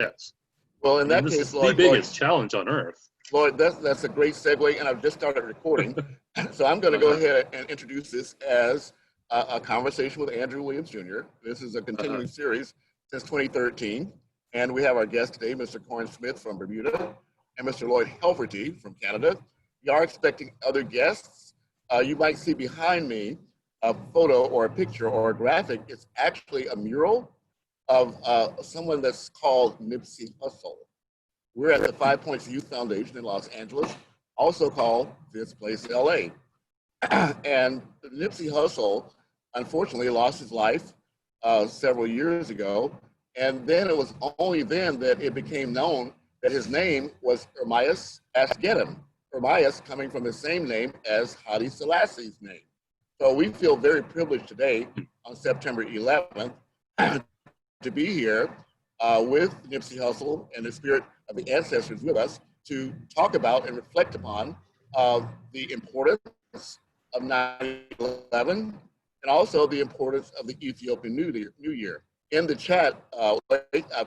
Yes. Well, in that this case, is Lloyd, the biggest challenge on Earth. Lloyd, that's a great segue, and I've just started recording. So I'm going to go ahead and introduce this as a conversation with Andrew Williams Jr. This is a continuing series since 2013. And we have our guest today, Mr. Corin Smith from Bermuda, and Mr. Lloyd Helferty from Canada. We are expecting other guests. You might see behind me a photo or a picture or a graphic. It's actually a mural of someone that's called Nipsey Hussle. We're at the 5 Points Youth Foundation in Los Angeles, also called This Place LA. And Nipsey Hussle, unfortunately, lost his life several years ago. And then it was only then that it became known that his name was hseaiassociation. Ermias coming from the same name as Haile Selassie's name. So we feel very privileged today on September 11th to be here with Nipsey Hussle and the spirit of the ancestors with us to talk about and reflect upon the importance of 9/11 and also the importance of the Ethiopian New Year. In the chat, I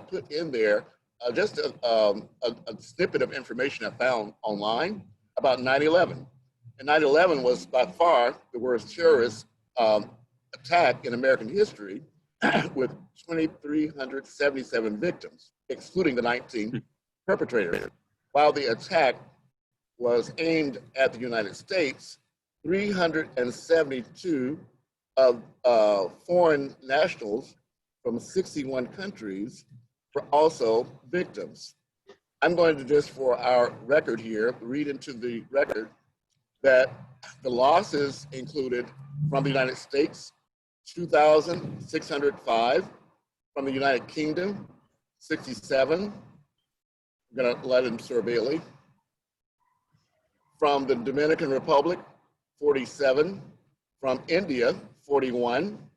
put in there just a snippet of information I found online about 9/11. And 9/11 was by far the worst terrorist attack in American history with 2,377 victims, excluding the 19 perpetrators. While the attack was aimed at the United States, 372 of foreign nationals from 61 countries were also victims. I'm going to just, for our record here, read into the record that the losses included from the United States, 2,605, from the United Kingdom, 67. I'm gonna let him Sir Bailey. From the Dominican Republic, 47. From India, 41.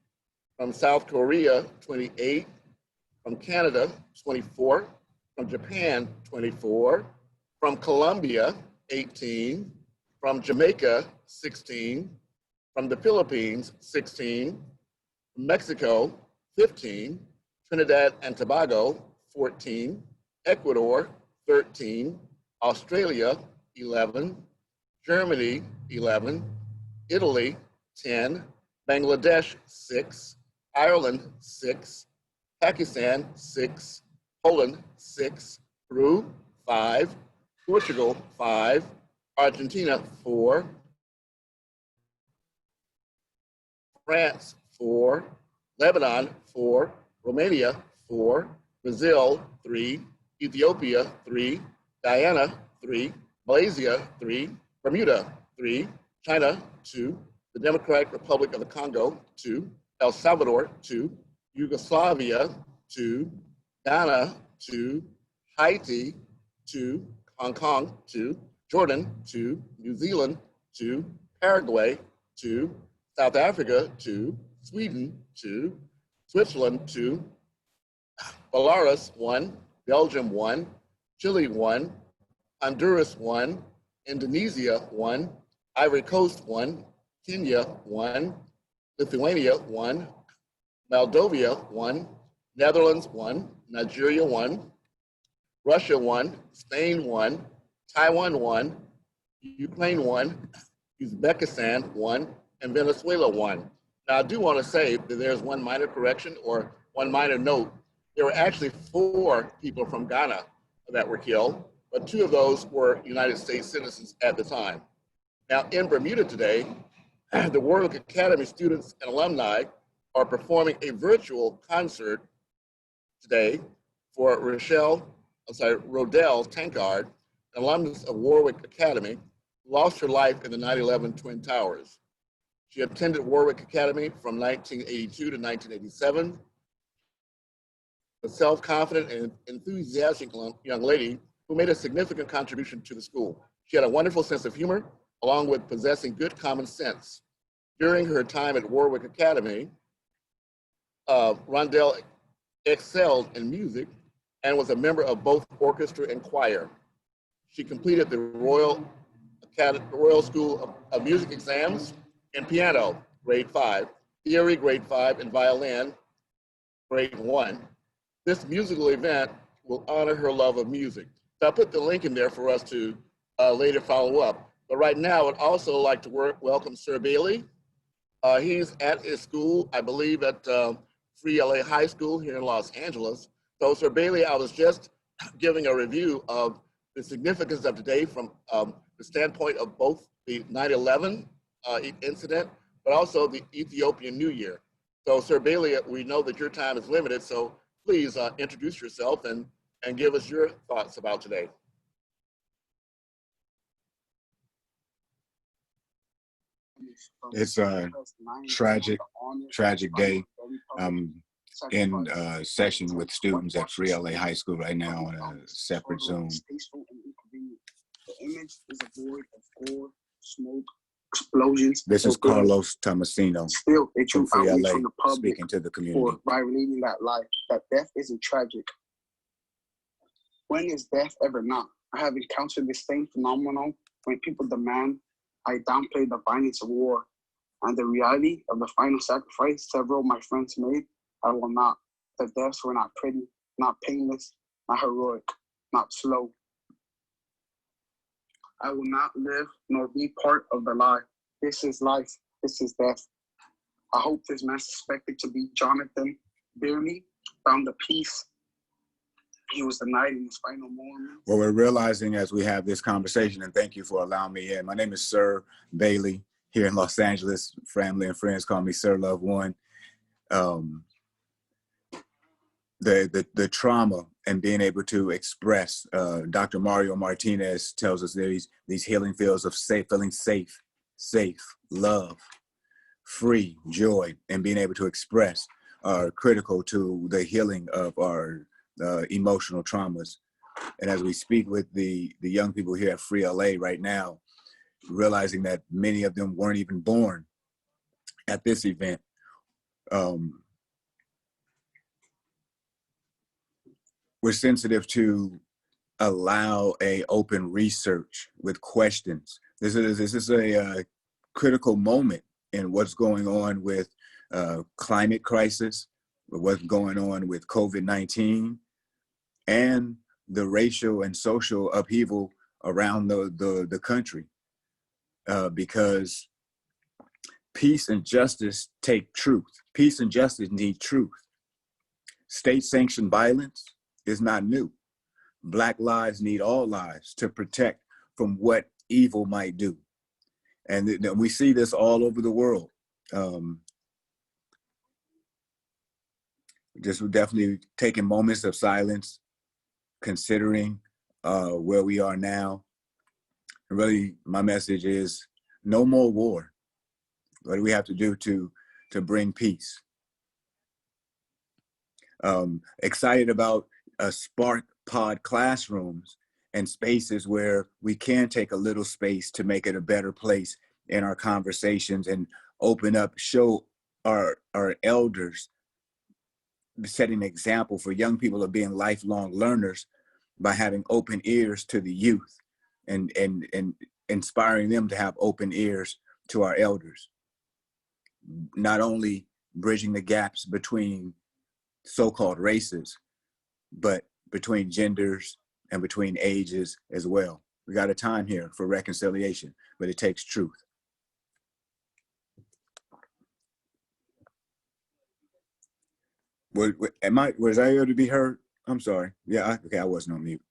From South Korea, 28. From Canada, 24. From Japan, 24. From Colombia, 18. From Jamaica, 16. From the Philippines, 16. From Mexico, 15. Trinidad and Tobago, 14. Ecuador, 13. Australia, 11. Germany, 11. Italy, 10. Bangladesh, 6. Ireland, 6. Pakistan, 6. Poland, 6. Peru, 5. Portugal, 5. Argentina, 4. France, 4. Lebanon, 4. Romania, 4. Brazil, 3. Ethiopia, 3. Guyana, 3. Malaysia, 3. Bermuda, 3. China, 2. The Democratic Republic of the Congo, 2. El Salvador, 2. Yugoslavia, 2. Ghana, 2. Haiti, 2. Hong Kong, 2. Jordan, 2. New Zealand, 2. Paraguay, 2. South Africa, 2. Sweden, 2. Switzerland, 2. Belarus, 1. Belgium, 1. Chile, 1. Honduras, 1. Indonesia, 1. Ivory Coast, 1. Kenya, 1. Lithuania, 1. Moldova, 1. Netherlands, 1. Nigeria, 1. Russia, 1. Spain, 1. Taiwan, 1. Ukraine, 1. Uzbekistan, 1. And Venezuela, 1. Now, I do want to say that there's one minor correction or one minor note. There were actually 4 people from Ghana that were killed, but 2 of those were United States citizens at the time. Now, in Bermuda today, the Warwick Academy students and alumni are performing a virtual concert today for Rodell Tankard, an alumnus of Warwick Academy, who lost her life in the 9/11 Twin Towers. She attended Warwick Academy from 1982 to 1987. A self-confident and enthusiastic young lady who made a significant contribution to the school. She had a wonderful sense of humor, along with possessing good common sense. During her time at Warwick Academy, Rondell excelled in music and was a member of both orchestra and choir. She completed the Royal School of Music exams in piano, grade 5, theory, grade 5, and violin, grade 1. This musical event will honor her love of music. So I put the link in there for us to later follow up. But right now, I'd also like to welcome Sir Bailey. He's at his school, I believe at Free LA High School here in Los Angeles. So Sir Bailey, I was just giving a review of the significance of today from the standpoint of both the 9/11 incident, but also the Ethiopian New Year. So Sir Bailey, we know that your time is limited, so please introduce yourself and give us your thoughts about today. It's a tragic day. In session with students at Free LA High School right now on a separate Zoom. The image is a void of gore, smoke, explosions. This is Carlos Tomasino Still, they from choose Free outreach LA, from the public speaking to the community. by relating that life, that death isn't tragic. When is death ever not? I have encountered this same phenomenon when people demand I downplay the violence of war and the reality of the final sacrifice several of my friends made. I will not. The deaths were not pretty, not painless, not heroic, not slow. I will not live nor be part of the lie. This is life. This is death. I hope this man suspected to be Jonathan Bailey found the peace he was denied in his final moment. Well, we're realizing as we have this conversation, and thank you for allowing me in. My name is Sir Bailey here in Los Angeles. Family and friends call me Sir Love One. The trauma and being able to express, Dr. Mario Martinez tells us these healing fields of feeling safe, love, free, joy, and being able to express are critical to the healing of our emotional traumas. And as we speak with the young people here at Free LA right now, realizing that many of them weren't even born at this event, we're sensitive to allow a open research with questions. This is a critical moment in what's going on with climate crisis, what's going on with COVID-19, and the racial and social upheaval around the country. Because peace and justice take truth. Peace and justice need truth. State-sanctioned violence is not new. Black lives need all lives to protect from what evil might do. And we see this all over the world. Just definitely taking moments of silence, considering where we are now. And really, my message is no more war. What do we have to do to bring peace? Excited about SparkPod classrooms and spaces where we can take a little space to make it a better place in our conversations and open up, show our elders, setting an example for young people of being lifelong learners by having open ears to the youth and inspiring them to have open ears to our elders. Not only bridging the gaps between so-called races, but between genders and between ages as well. We got a time here for reconciliation, but it takes truth. Was I able to be heard? I'm sorry. Yeah, okay, I wasn't on mute.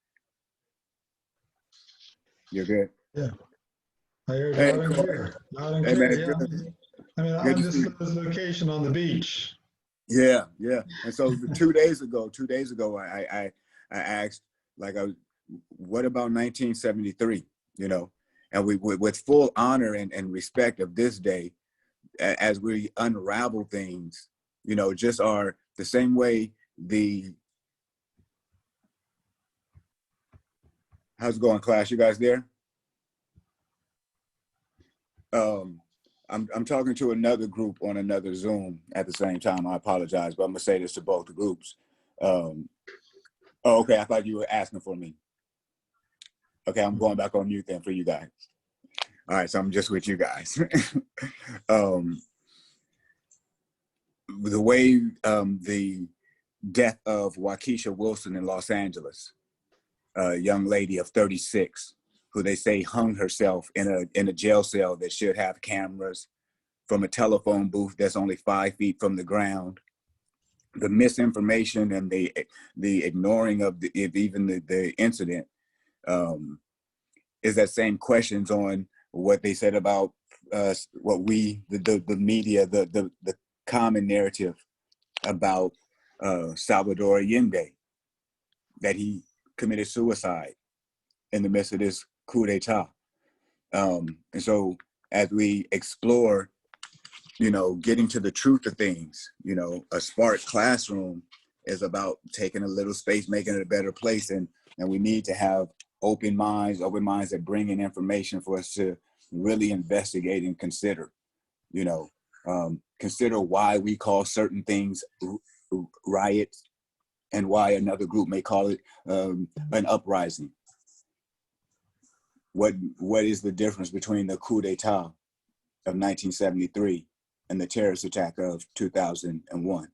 You're good? Yeah, I heard loud and clear. Loud and clear, yeah. I mean, I'm just at this location on the beach. Yeah. And so 2 days ago, I asked, like, what about 1973? You know, and we with full honor and respect of this day, as we unravel things, you know, just are the same way how's it going, class? You guys there? I'm talking to another group on another Zoom at the same time. I apologize, but I'm gonna say this to both the groups. Oh, okay, I thought you were asking for me. Okay, I'm going back on mute then for you guys. All right, so I'm just with you guys. The way death of Waukesha Wilson in Los Angeles, a young lady of 36, who they say hung herself in a jail cell that should have cameras, from a telephone booth that's only 5 feet from the ground. The misinformation and the ignoring of even the incident is that same questions on what they said about what the media, the common narrative about Salvador Allende, that he committed suicide in the midst of this coup d'etat. And so as we explore, getting to the truth of things, a Spark classroom is about taking a little space, making it a better place. And we need to have open minds that bring in information for us to really investigate and consider, consider why we call certain things riots and why another group may call it an uprising. What is the difference between the coup d'etat of 1973 and the terrorist attack of 2001?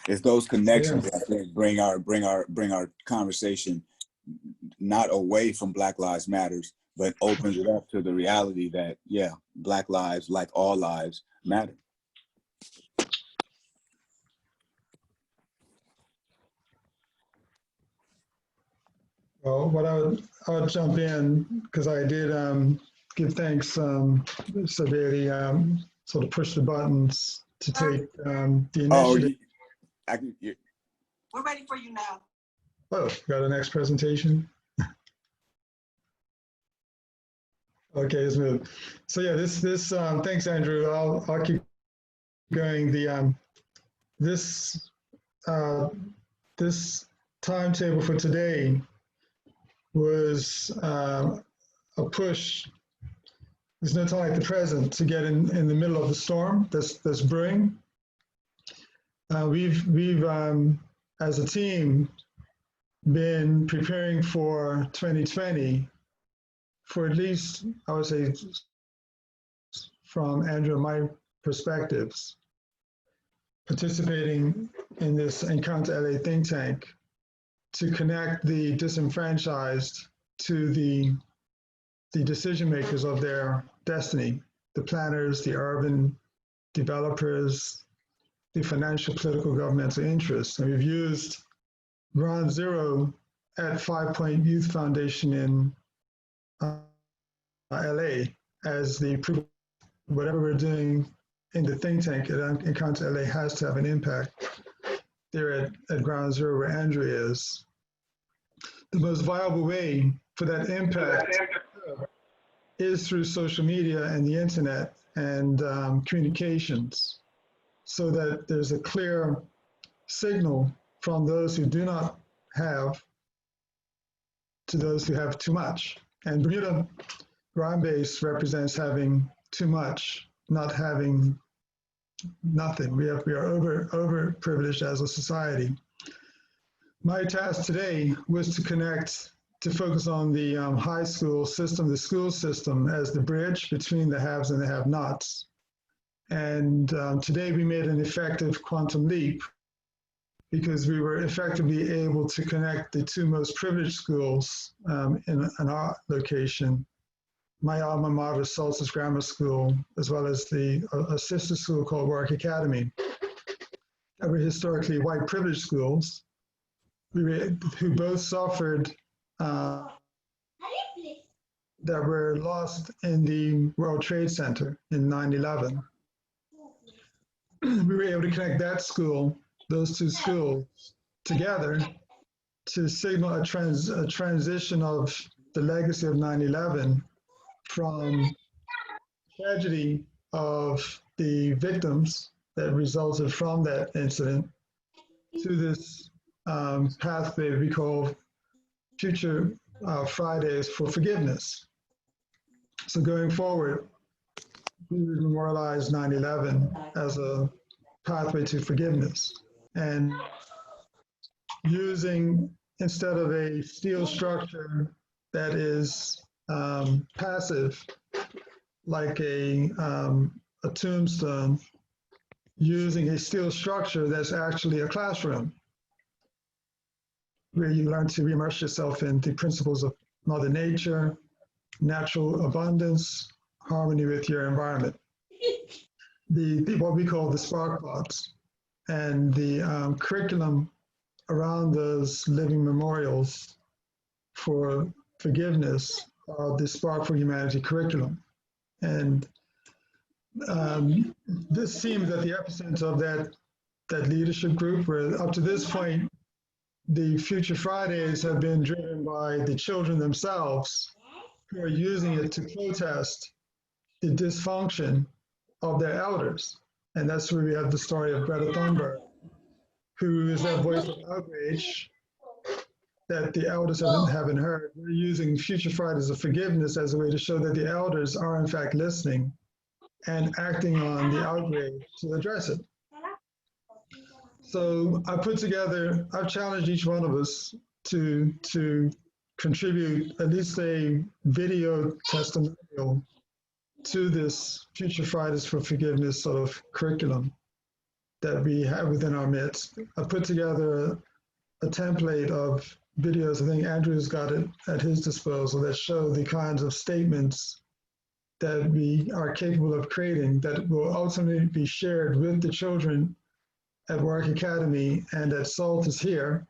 It's those connections that I think bring our conversation not away from Black Lives Matters, but opens it up to the reality that, yeah, Black lives, like all lives, matter. Well, what I would jump in, because I did give thanks, so Bailey sort of push the buttons to take the initiative. We're ready for you now. Oh, got a next presentation? Okay, smooth. So yeah, this thanks, Andrew. I'll keep going. This timetable for today was a push. There's no time like the present to get in the middle of the storm that's brewing. We've as a team been preparing for 2020 for at least, I would say, from Andrew and my perspectives, participating in this Encounter LA think tank to connect the disenfranchised to the decision makers of their destiny, the planners, the urban developers, the financial, political, governmental interests. And we've used Ground Zero at 5 Point Youth Foundation in LA as the proof. Whatever we're doing in the think tank at Encounter LA has to have an impact there at Ground Zero where Andrew is. The most viable way for that impact is through social media and the internet and communications, so that there's a clear signal from those who do not have to those who have too much. And Bermuda ground base represents having too much, not having nothing. We are over privileged as a society. My task today was to focus on the high school system, the school system, as the bridge between the haves and the have-nots. And today we made an effective quantum leap because we were effectively able to connect the two most privileged schools in our location, my alma mater, Solstice Grammar School, as well as a sister school called Warwick Academy, that were historically white privileged schools who both suffered that were lost in the World Trade Center in 9/11. We were able to connect those two schools together to signal a transition of the legacy of 9/11 from tragedy of the victims that resulted from that incident to this pathway we call Future Fridays for Forgiveness. So going forward, we would memorialize 9/11 as a pathway to forgiveness, and using, instead of a steel structure that is passive, like a tombstone using a steel structure that's actually a classroom, where you learn to immerse yourself in the principles of Mother Nature, natural abundance, harmony with your environment. What we call the SparkPods, and the curriculum around those living memorials for forgiveness are the Spark4Humanity curriculum. And this seems at the epicenter of that leadership group, where up to this point, the Future Fridays have been driven by the children themselves, who are using it to protest the dysfunction of their elders. And that's where we have the story of Greta Thunberg, who is that voice of outrage that the elders haven't heard. We're using Future Fridays of Forgiveness as a way to show that the elders are in fact listening and acting on the outrage to address it. So I've challenged each one of us to contribute at least a video testimonial to this Future Fridays for Forgiveness sort of curriculum that we have within our midst. I put together a template of videos. I think Andrew's got it at his disposal that show the kinds of statements that we are capable of creating that will ultimately be shared with the children at Warwick Academy and at Saltus here.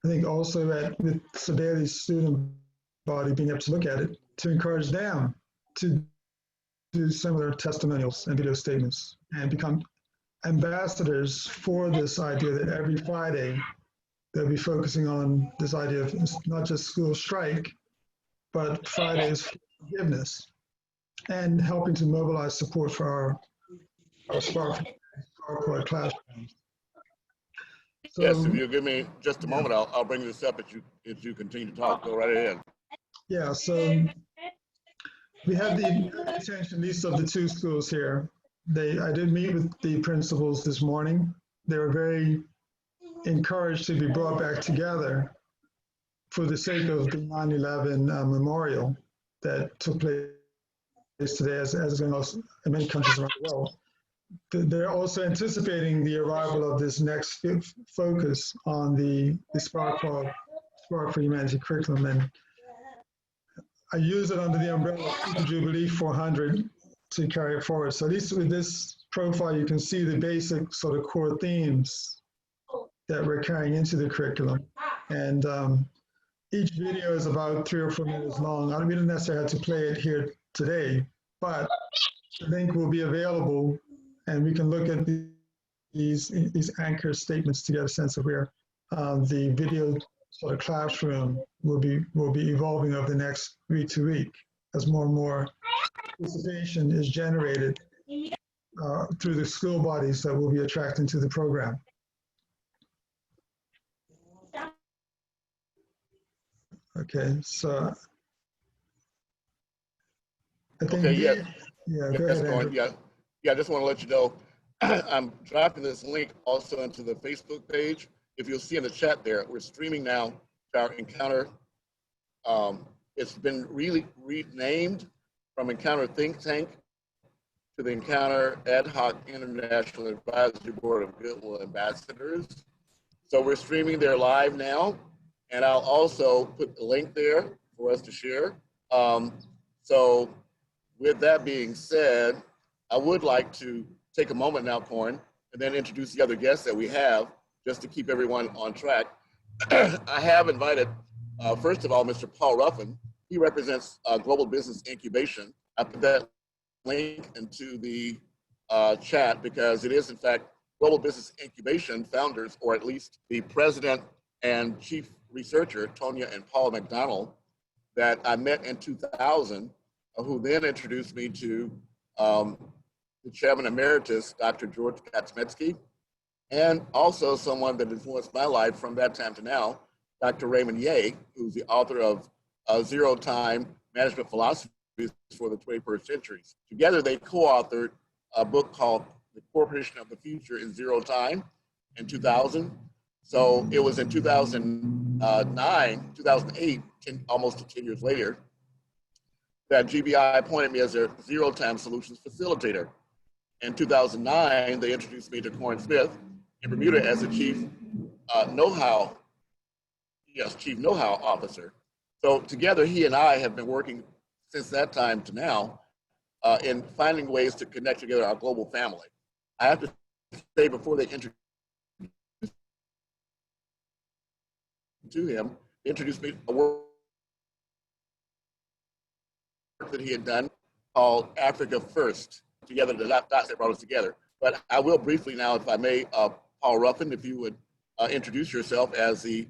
I think also with Bailey's student body being able to look at it, to encourage them to do similar testimonials and video statements and become ambassadors for this idea that every Friday they'll be focusing on this idea of not just school strike, but Fridays for forgiveness, and helping to mobilize support for our SparkPod classrooms. So, yes, if you give me just a moment, I'll bring this up as you continue to talk. Go right ahead. Yeah, so we have the attention, at least of the two schools here. I did meet with the principals this morning. They were very encouraged to be brought back together for the sake of the 9/11 memorial that took place today, as going on in many countries around the world. They're also anticipating the arrival of this next focus on the Spark4Humanity curriculum, and I use it under the umbrella of SuperJubilee400 to carry it forward. So at least with this profile, you can see the basic sort of core themes that we're carrying into the curriculum. And each video is about 3 or 4 minutes long. We don't necessarily have to play it here today, but the link will be available, and we can look at these anchor statements to get a sense of where the video sort of classroom will be evolving over the next week to week as more and more participation is generated through the school bodies that will be attracting to the program. Okay, so I think Okay, go ahead, Andrew. I just want to let you know, I'm dropping this link also into the Facebook page. If you'll see in the chat there, we're streaming now to our Encounter. It's been really renamed from Encounter Think Tank to the Encounter Ad Hoc International Advisory Board of Goodwill Ambassadors. So we're streaming there live now, and I'll also put the link there for us to share. So with that being said, I would like to take a moment now, Corin, and then introduce the other guests that we have, just to keep everyone on track. I have invited, first of all, Mr. Paul Ruffin. He represents Global Business Incubation. I put that link into the chat because it is, in fact, Global Business Incubation founders, or at least the president and chief researcher, Tonya and Paul McDonald, that I met in 2000, who then introduced me to the chairman emeritus, Dr. George Kaczmetsky, and also someone that influenced my life from that time to now, Dr. Raymond Yeh, who's the author of Zero Time Management Philosophies for the 21st Century. Together, they co-authored a book called The Corporation of the Future in Zero Time in 2000. So it was in 2009, 2008, almost 10 years later, that GBI appointed me as their zero-time solutions facilitator. In 2009, they introduced me to Corin Smith in Bermuda as the chief know-how officer. So together, he and I have been working since that time to now in finding ways to connect together our global family. I have to say, before they introduced to him, they introduced me to a work that he had done called Africa First, together, the dots that brought us together. But I will briefly now, if I may, Paul Ruffin, if you would introduce yourself as the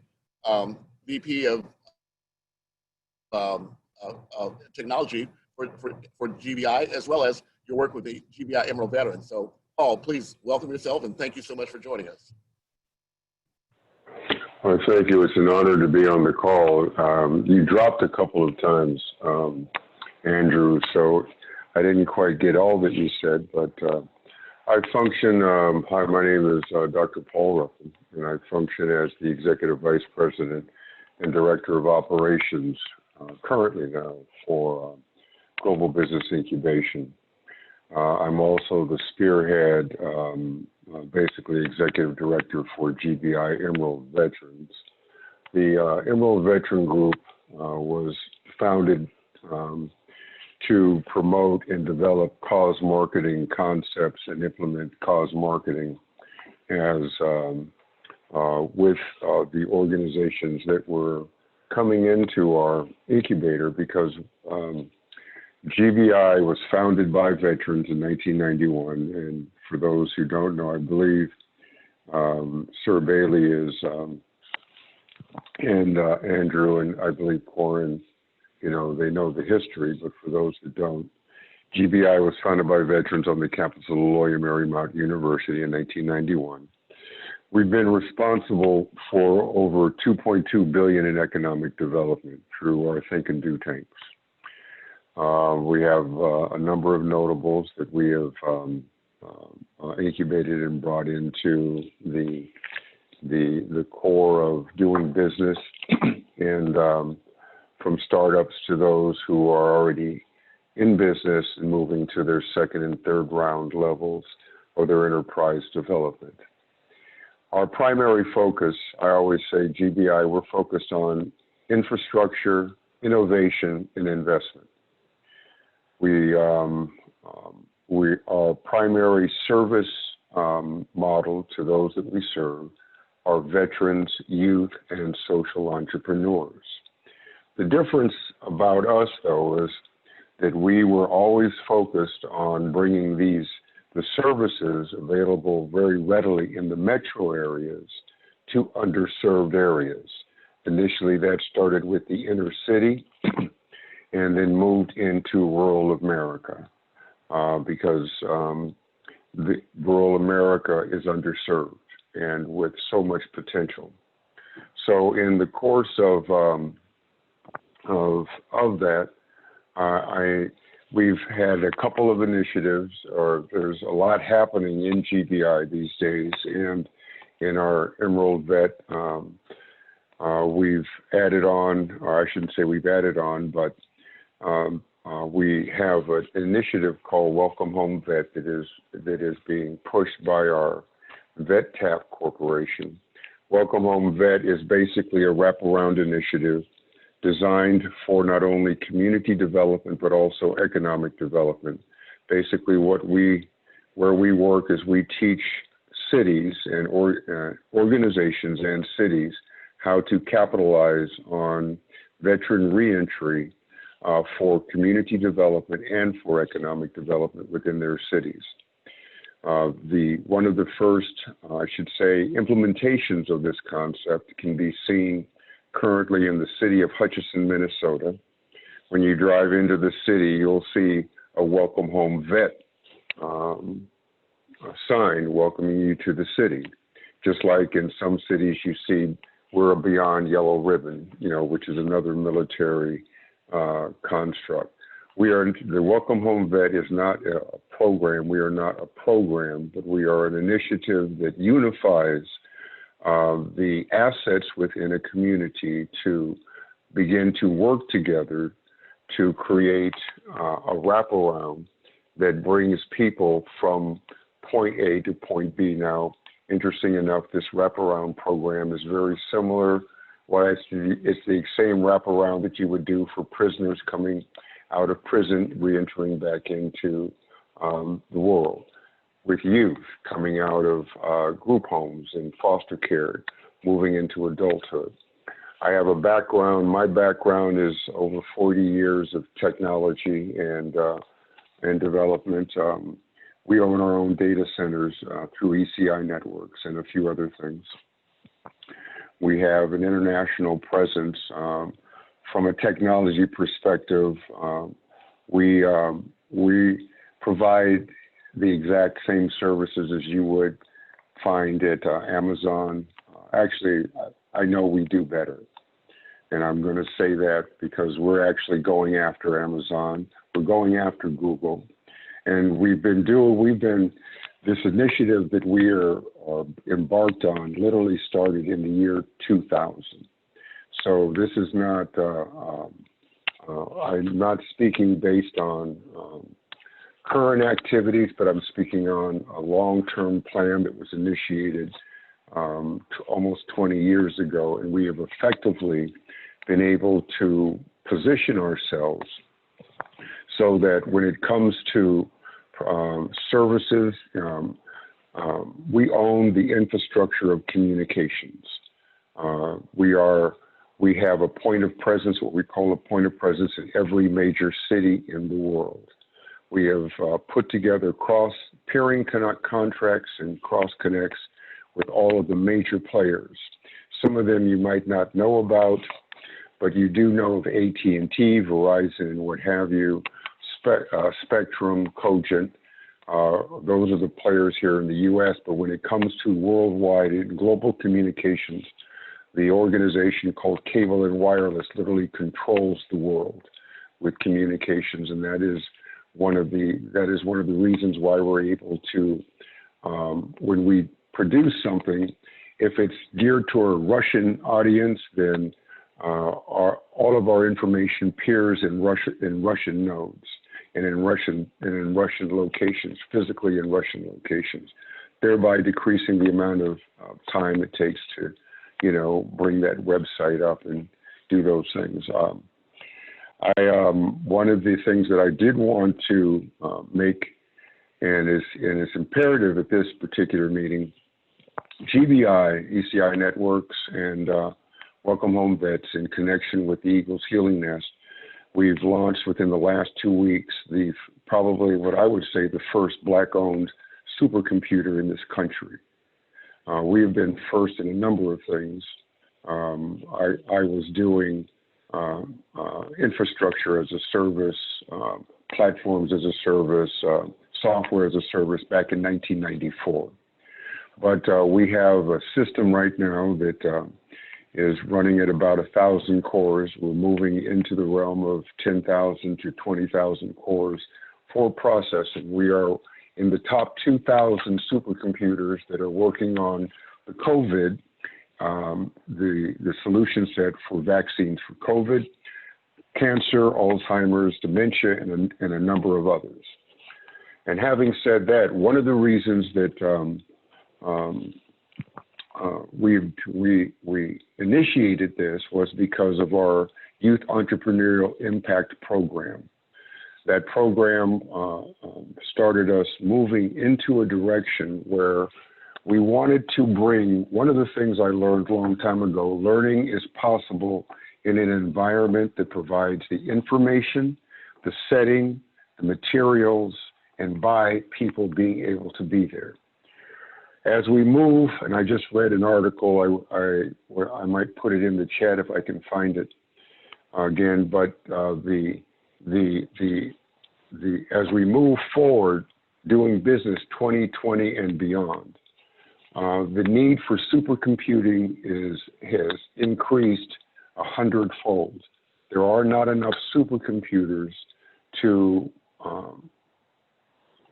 VP of technology for GBI, as well as your work with the GBI Emerald Veterans. So Paul, please welcome yourself and thank you so much for joining us. Well, thank you. It's an honor to be on the call. You dropped a couple of times, Andrew, so I didn't quite get all that you said, but I function, hi, my name is Dr. Paul Ruffin, and I function as the Executive Vice President and Director of Operations currently now for Global Business Incubation. I'm also the spearhead, basically Executive Director for GBI Emerald Veterans. The Emerald Veteran Group was founded to promote and develop cause marketing concepts and implement cause marketing as with the organizations that were coming into our incubator, because GBI was founded by veterans in 1991. And for those who don't know, I believe Sir Bailey is, and Andrew, and I believe Corin, you know, they know the history, but for those that don't, GBI was founded by veterans on the campus of Lloyd and Marymount University in 1991. We've been responsible for over $2.2 billion in economic development through our think and do tanks. We have a number of notables that we have incubated and brought into the core of doing business, and from startups to those who are already in business and moving to their second and third round levels or their enterprise development. Our primary focus, I always say, GBI, we're focused on infrastructure, innovation, and investment. Our primary service model to those that we serve are veterans, youth, and social entrepreneurs. The difference about us, though, is that we were always focused on bringing the services available very readily in the metro areas to underserved areas. Initially, that started with the inner city and then moved into rural America because the rural America is underserved and with so much potential. So in the course of that, we've had a couple of initiatives, or there's a lot happening in GBI these days, and in our Emerald Vet, we've added on, or I shouldn't say we've added on, but we have an initiative called Welcome Home Vet that is being pushed by our VetTap Corporation. Welcome Home Vet is basically a wraparound initiative designed for not only community development, but also economic development. Basically, where we work is we teach cities and organizations and cities how to capitalize on veteran reentry for community development and for economic development within their cities. One of the first, I should say, implementations of this concept can be seen currently in the city of Hutchinson, Minnesota. When you drive into the city, you'll see a Welcome Home Vet sign welcoming you to the city. Just like in some cities you see we're a Beyond Yellow Ribbon, which is another military construct. The Welcome Home Vet is not a program. We are not a program, but we are an initiative that unifies the assets within a community to begin to work together to create a wraparound that brings people from point A to point B. Now, interesting enough, this wraparound program is very similar. Well, it's the same wraparound that you would do for prisoners coming out of prison, reentering back into the world, with youth coming out of group homes and foster care, moving into adulthood. I have a background. My background is over 40 years of technology and development. We own our own data centers through ECI Networks and a few other things. We have an international presence. From a technology perspective, we provide the exact same services as you would find at Amazon. Actually, I know we do better. And I'm going to say that because we're actually going after Amazon. We're going after Google. And this initiative that we are embarked on literally started in the year 2000. So this is not, I'm not speaking based on current activities, but I'm speaking on a long-term plan that was initiated almost 20 years ago. And we have effectively been able to position ourselves so that when it comes to services, we own the infrastructure of communications. We have a point of presence, what we call a point of presence in every major city in the world. We have put together peering contracts and cross connects with all of the major players. Some of them you might not know about, but you do know of AT&T, Verizon, and what have you, Spectrum, Cogent. Those are the players here in the U.S., but when it comes to worldwide and global communications, the organization called Cable and Wireless literally controls the world with communications, and that is one of the reasons why we're able to, when we produce something, if it's geared to a Russian audience, then all of our information appears in Russian nodes and in Russian locations, physically in Russian locations, thereby decreasing the amount of time it takes to, bring that website up and do those things. One of the things that I did want to make, and it's imperative at this particular meeting, GBI, ECI Networks, and Welcome Home Vets, in connection with the Eagles Healing Nest, we've launched within the last 2 weeks probably what I would say the first Black-owned supercomputer in this country. We have been first in a number of things. I was doing infrastructure as a service, platforms as a service, software as a service back in 1994. But we have a system right now that is running at about 1,000 cores. We're moving into the realm of 10,000 to 20,000 cores for processing. We are in the top 2,000 supercomputers that are working on the COVID, the solution set for vaccines for COVID, cancer, Alzheimer's, dementia, and a number of others. And having said that, one of the reasons that we initiated this was because of our Youth Entrepreneurial Impact Program. That program started us moving into a direction where we wanted to bring, one of the things I learned a long time ago, learning is possible in an environment that provides the information, the setting, the materials, and by people being able to be there. As we move, and I just read an article, I might put it in the chat if I can find it again, but as we move forward doing business 2020 and beyond, the need for supercomputing has increased 100-fold. There are not enough supercomputers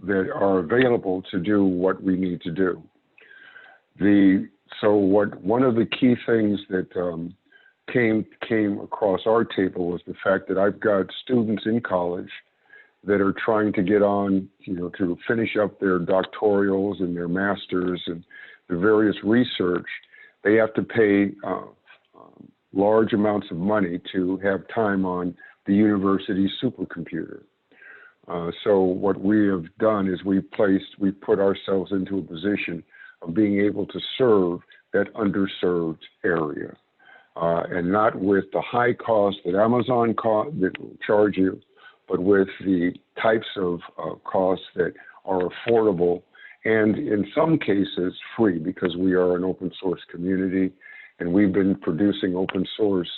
that are available to do what we need to do. One of the key things that came across our table was the fact that I've got students in college that are trying to get on, to finish up their doctorals and their masters and the various research. They have to pay large amounts of money to have time on the university supercomputer. So what we have done is we put ourselves into a position of being able to serve that underserved area, and not with the high cost that Amazon that will charge you, but with the types of costs that are affordable and in some cases free, because we are an open source community and we've been producing open source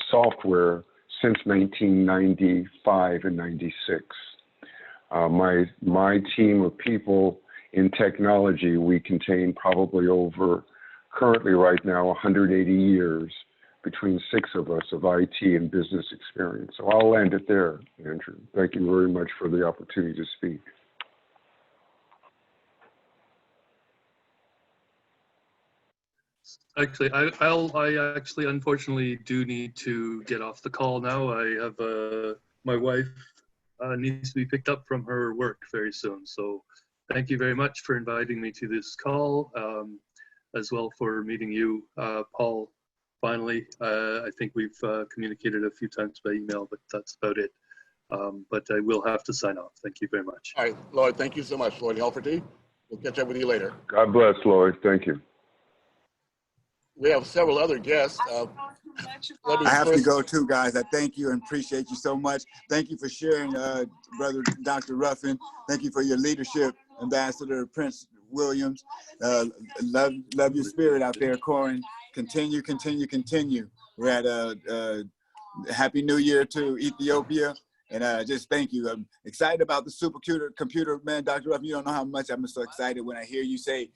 software since 1995 and 96. My team of people in technology, we contain probably currently right now 180 years between 6 of us of IT and business experience. So I'll land it there, Andrew. Thank you very much for the opportunity to speak. Actually, I actually unfortunately do need to get off the call now. I have my wife needs to be picked up from her work very soon. So thank you very much for inviting me to this call, as well for meeting you, Paul. Finally, I think we've communicated a few times by email, but that's about it. But I will have to sign off. Thank you very much. All right, Lloyd, thank you so much, Lloyd Helferty. We'll catch up with you later. God bless, Lloyd. Thank you. We have several other guests. I have to go too, guys. I thank you and appreciate you so much. Thank you for sharing, Brother Dr. Ruffin. Thank you for your leadership, Ambassador Prince Williams. Love your spirit out there, Corin. Continue. We're at Happy New Year to Ethiopia. And just thank you. I'm excited about the supercomputer, man. Dr. Ruffin, you don't know how much I'm so excited when I hear you say,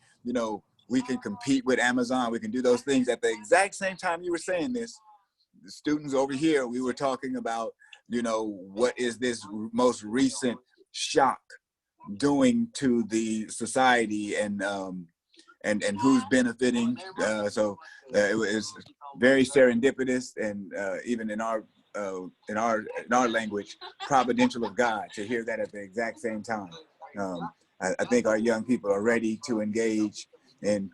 we can compete with Amazon. We can do those things. At the exact same time you were saying this, the students over here, we were talking about, what is this most recent shock doing to the society and who's benefiting. So it was very serendipitous, and even in our language, providential of God to hear that at the exact same time. I think our young people are ready to engage in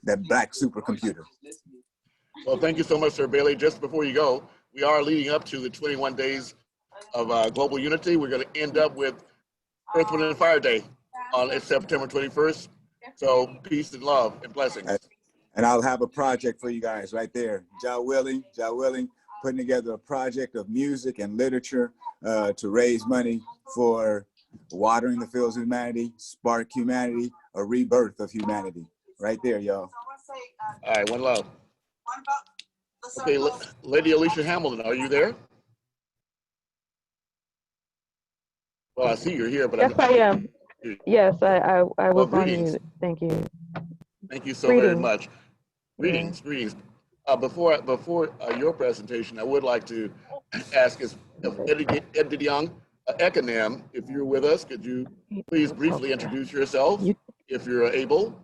that black supercomputer. Well, thank you so much, Sir Bailey. Just before you go, we are leading up to the 21 days of global unity. We're going to end up with Earth, Wind, and Fire Day on September 21st. So peace and love and blessings. And I'll have a project for you guys right there. Jah willing, putting together a project of music and literature to raise money for Watering the Fields of Humanity, SparkHumanity, a rebirth of humanity. Right there, y'all. All right, one love. Okay, Lady Alicia Hamilton, are you there? Well, I see you're here, but yes, I am. Yes, I was on mute. Thank you. Thank you so very much. Greetings. Before your presentation, I would like to ask Edidiong Ekanem, if you're with us, could you please briefly introduce yourself, if you're able?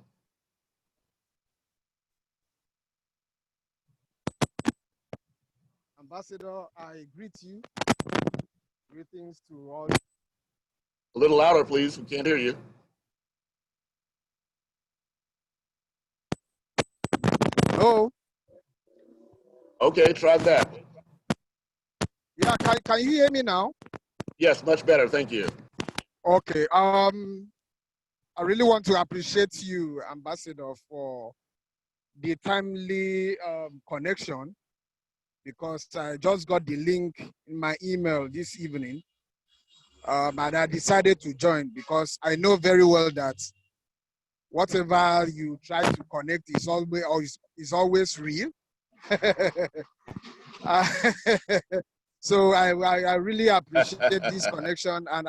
Ambassador, I greet you. Greetings to all. A little louder, please. We can't hear you. Hello? Okay, try that. Yeah, can you hear me now? Yes, much better. Thank you. Okay. I really want to appreciate you, Ambassador, for the timely connection, because I just got the link in my email this evening, and I decided to join because I know very well that whatever you try to connect is always real. So I really appreciate this connection, and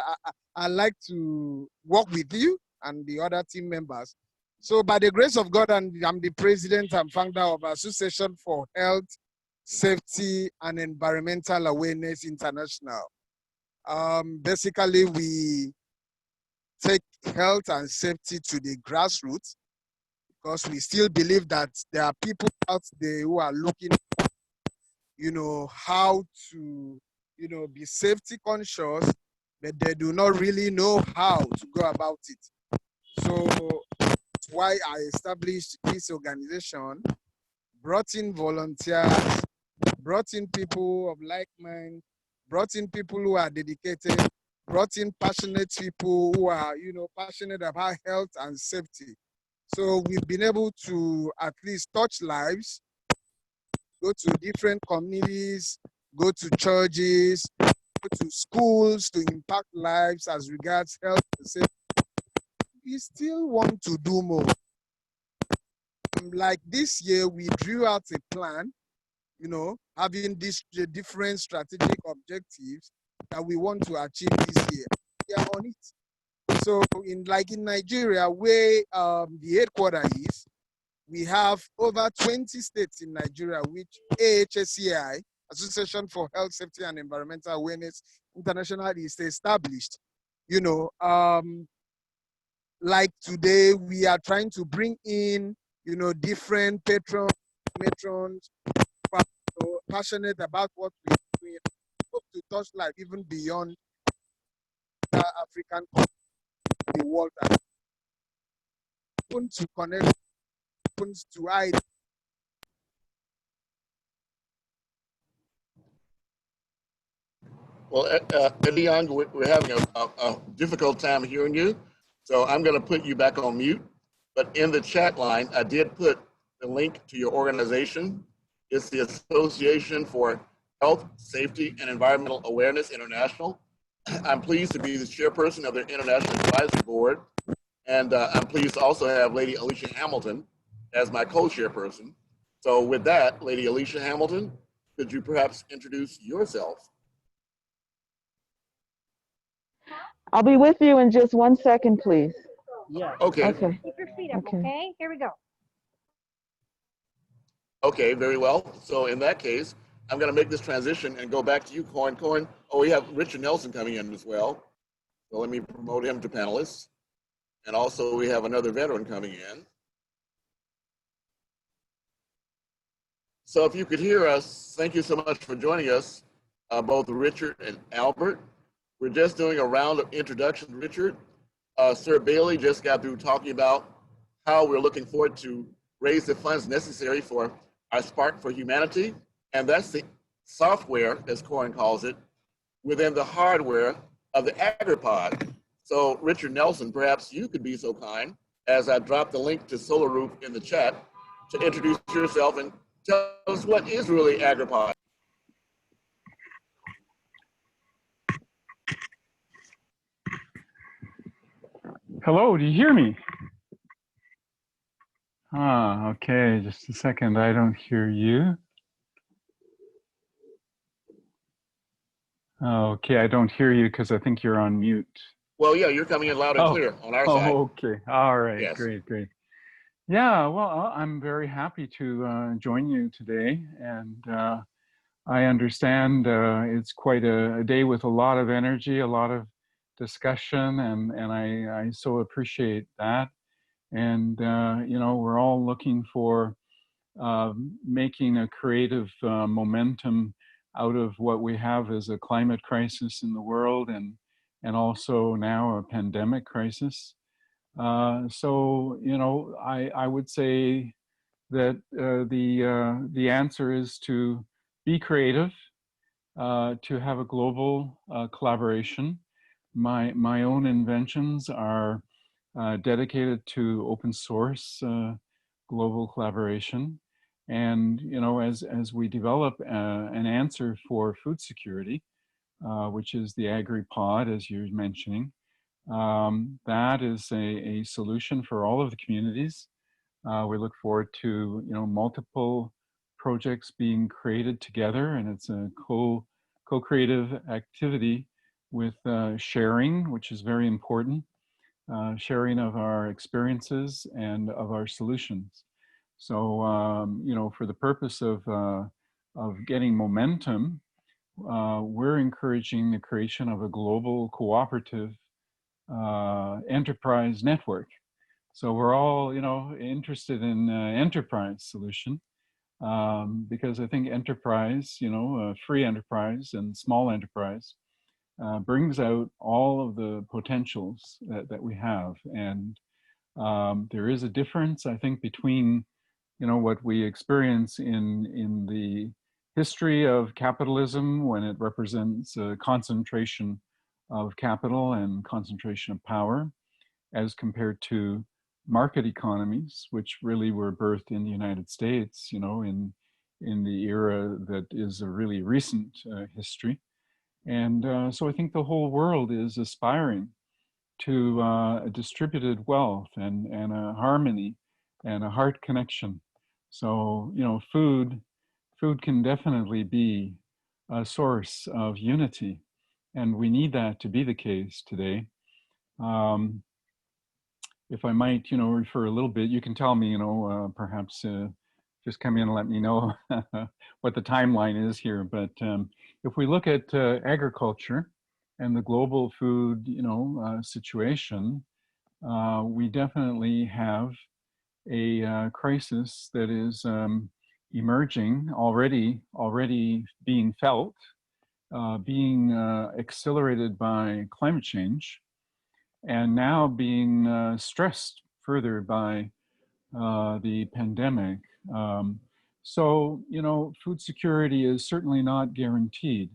I like to work with you and the other team members. So by the grace of God, I'm the president and founder of Association for Health, Safety, and Environmental Awareness International. Basically, we take health and safety to the grassroots because we still believe that there are people out there who are looking for you know, how to, you know, be safety conscious, but they do not really know how to go about it. So that's why I established this organization, brought in volunteers, brought in people of like mind, brought in people who are dedicated, brought in passionate people who are, you know, passionate about health and safety. So we've been able to at least touch lives, go to different communities, go to churches, go to schools to impact lives as regards health and safety. We still want to do more. Like this year, we drew out a plan, you know, having these different strategic objectives that we want to achieve this year. We are on it. So in Nigeria, where the headquarters is, we have over 20 states in Nigeria, which hseai, Association for Health, Safety and Environmental Awareness International, is established. You know, like today, we are trying to bring in, you know, different matrons, passionate about what we're doing, hope to touch life even beyond African countries, the world. Open to connect, open to ideas. Well, Edidiong, we're having a difficult time hearing you, so I'm going to put you back on mute. But in the chat line, I did put the link to your organization. It's the Association for Health, Safety, and Environmental Awareness International. I'm pleased to be the chairperson of their International Advisory Board, and I'm pleased to also have Lady Alicia Hamilton as my co-chairperson. So with that, Lady Alicia Hamilton, could you perhaps introduce yourself? I'll be with you in just 1 second, please. Yeah. Okay. Okay. Keep your feet up, okay? Here we go. Okay, very well. So in that case, I'm going to make this transition and go back to you, Corin. Corin, oh, we have Richard Nelson coming in as well. So let me promote him to panelist. And also we have another veteran coming in. So if you could hear us, thank you so much for joining us, both Richard and Albert. We're just doing a round of introductions, Richard. Sir Bailey just got through talking about how we're looking forward to raise the funds necessary for our Spark4Humanity. And that's the software, as Corin calls it, within the hardware of the AgriPod. So Richard Nelson, perhaps you could be so kind as I drop the link to SolaRoof in the chat to introduce yourself and tell us what is really AgriPod. Hello, do you hear me? Okay, just a second, I don't hear you. Okay, I don't hear you because I think you're on mute. Well, yeah, you're coming in loud and clear on our side. Okay, all right, yes. Great. Yeah, well, I'm very happy to join you today, and I understand it's quite a day with a lot of energy, a lot of discussion, and I so appreciate that. And you know, we're all looking for making a creative momentum out of what we have as a climate crisis in the world, and also now a pandemic crisis. So you know, I would say that the answer is to be creative, to have a global collaboration. My own inventions are dedicated to open source global collaboration. And you know, as we develop an answer for food security, which is the AgriPod, as you're mentioning, that is a solution for all of the communities. We look forward to, you know, multiple projects being created together, and it's a co-creative activity with sharing, which is very important, sharing of our experiences and of our solutions. So, you know, for the purpose of getting momentum, we're encouraging the creation of a global cooperative enterprise network. So we're all, you know, interested in enterprise solution. because I think enterprise, free enterprise and small enterprise brings out all of the potentials that we have. And there is a difference, I think, between what we experience in the history of capitalism, when it represents a concentration of capital and concentration of power, as compared to market economies, which really were birthed in the United States, in the era that is a really recent history. And so I think the whole world is aspiring to a distributed wealth and a harmony and a heart connection. So, food can definitely be a source of unity, and we need that to be the case today. If I might, refer a little bit, you can tell me, perhaps just come in and let me know what the timeline is here. But if we look at agriculture and the global food, situation, we definitely have a crisis that is emerging, already being felt, being accelerated by climate change, and now being stressed further by the pandemic. So, food security is certainly not guaranteed.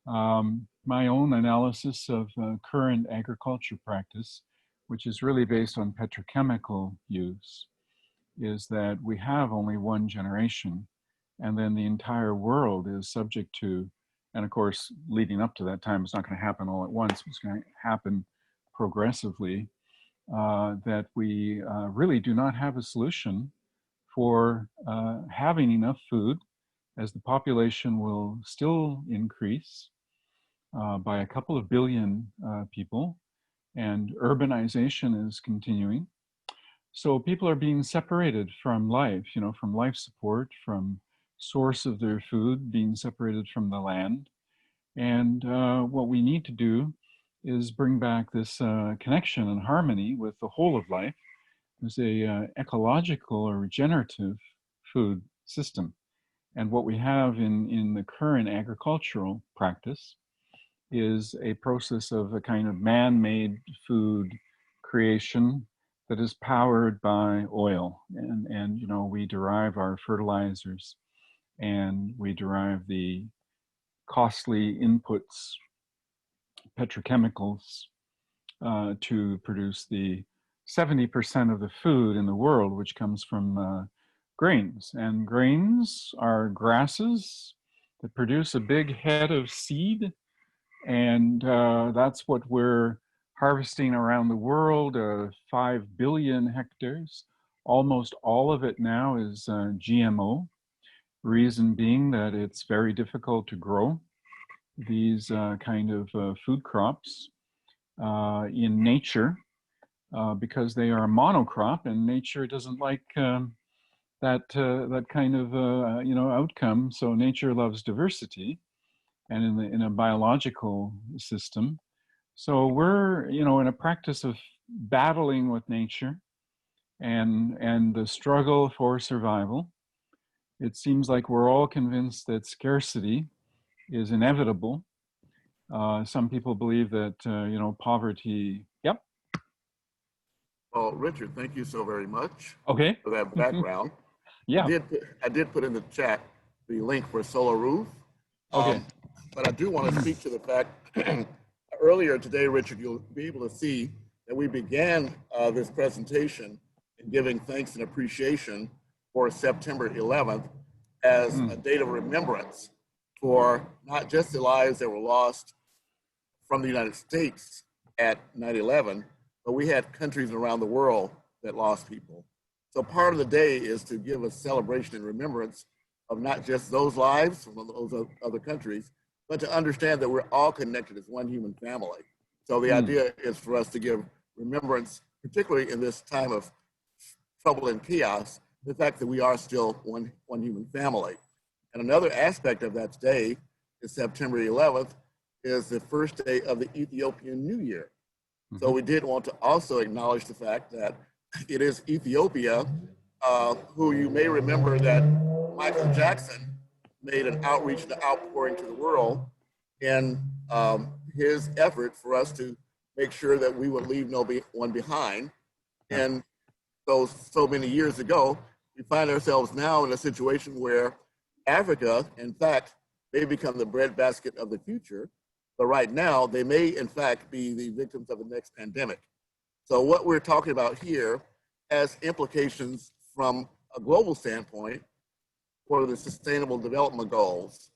My own analysis of current agriculture practice, which is really based on petrochemical use, is that we have only one generation, and then the entire world is subject to, and of course, leading up to that time, it's not going to happen all at once, it's going to happen progressively, that we really do not have a solution for having enough food, as the population will still increase by a couple of billion people, and urbanization is continuing. So people are being separated from life, from life support, from source of their food, being separated from the land. And what we need to do is bring back this connection and harmony with the whole of life as a ecological or regenerative food system. And what we have in the current agricultural practice is a process of a kind of man-made food creation that is powered by oil. And we derive our fertilizers, and we derive the costly inputs, petrochemicals, to produce the 70% of the food in the world, which comes from grains. And grains are grasses that produce a big head of seed. And that's what we're harvesting around the world, 5 billion hectares. Almost all of it now is GMO. Reason being that it's very difficult to grow these kind of food crops in nature because they are a monocrop, and nature doesn't like that kind of outcome. So nature loves diversity, and in a biological system. So we're in a practice of battling with nature and the struggle for survival. It seems like we're all convinced that scarcity is inevitable. Some people believe that poverty. Yep. Well, Richard, thank you so very much. Okay. For that background. Yeah. I did put in the chat the link for SolaRoof. Okay. But I do want to speak to the fact earlier today, Richard, you'll be able to see that we began this presentation in giving thanks and appreciation for September 11th as a date of remembrance for not just the lives that were lost from the United States at 9/11, but we had countries around the world that lost people. So part of the day is to give a celebration and remembrance of not just those lives from those other countries, but to understand that we're all connected as one human family. So the idea is for us to give remembrance, particularly in this time of trouble and chaos, the fact that we are still one human family. And another aspect of that day is September 11th is the first day of the Ethiopian New Year. So we did want to also acknowledge the fact that it is Ethiopia, who you may remember that Michael Jackson made an outreach and outpouring to the world in his effort for us to make sure that we would leave no one behind. And so many years ago, we find ourselves now in a situation where Africa, in fact, may become the breadbasket of the future, but right now they may in fact be the victims of the next pandemic. So what we're talking about here has implications from a global standpoint for the Sustainable Development Goals.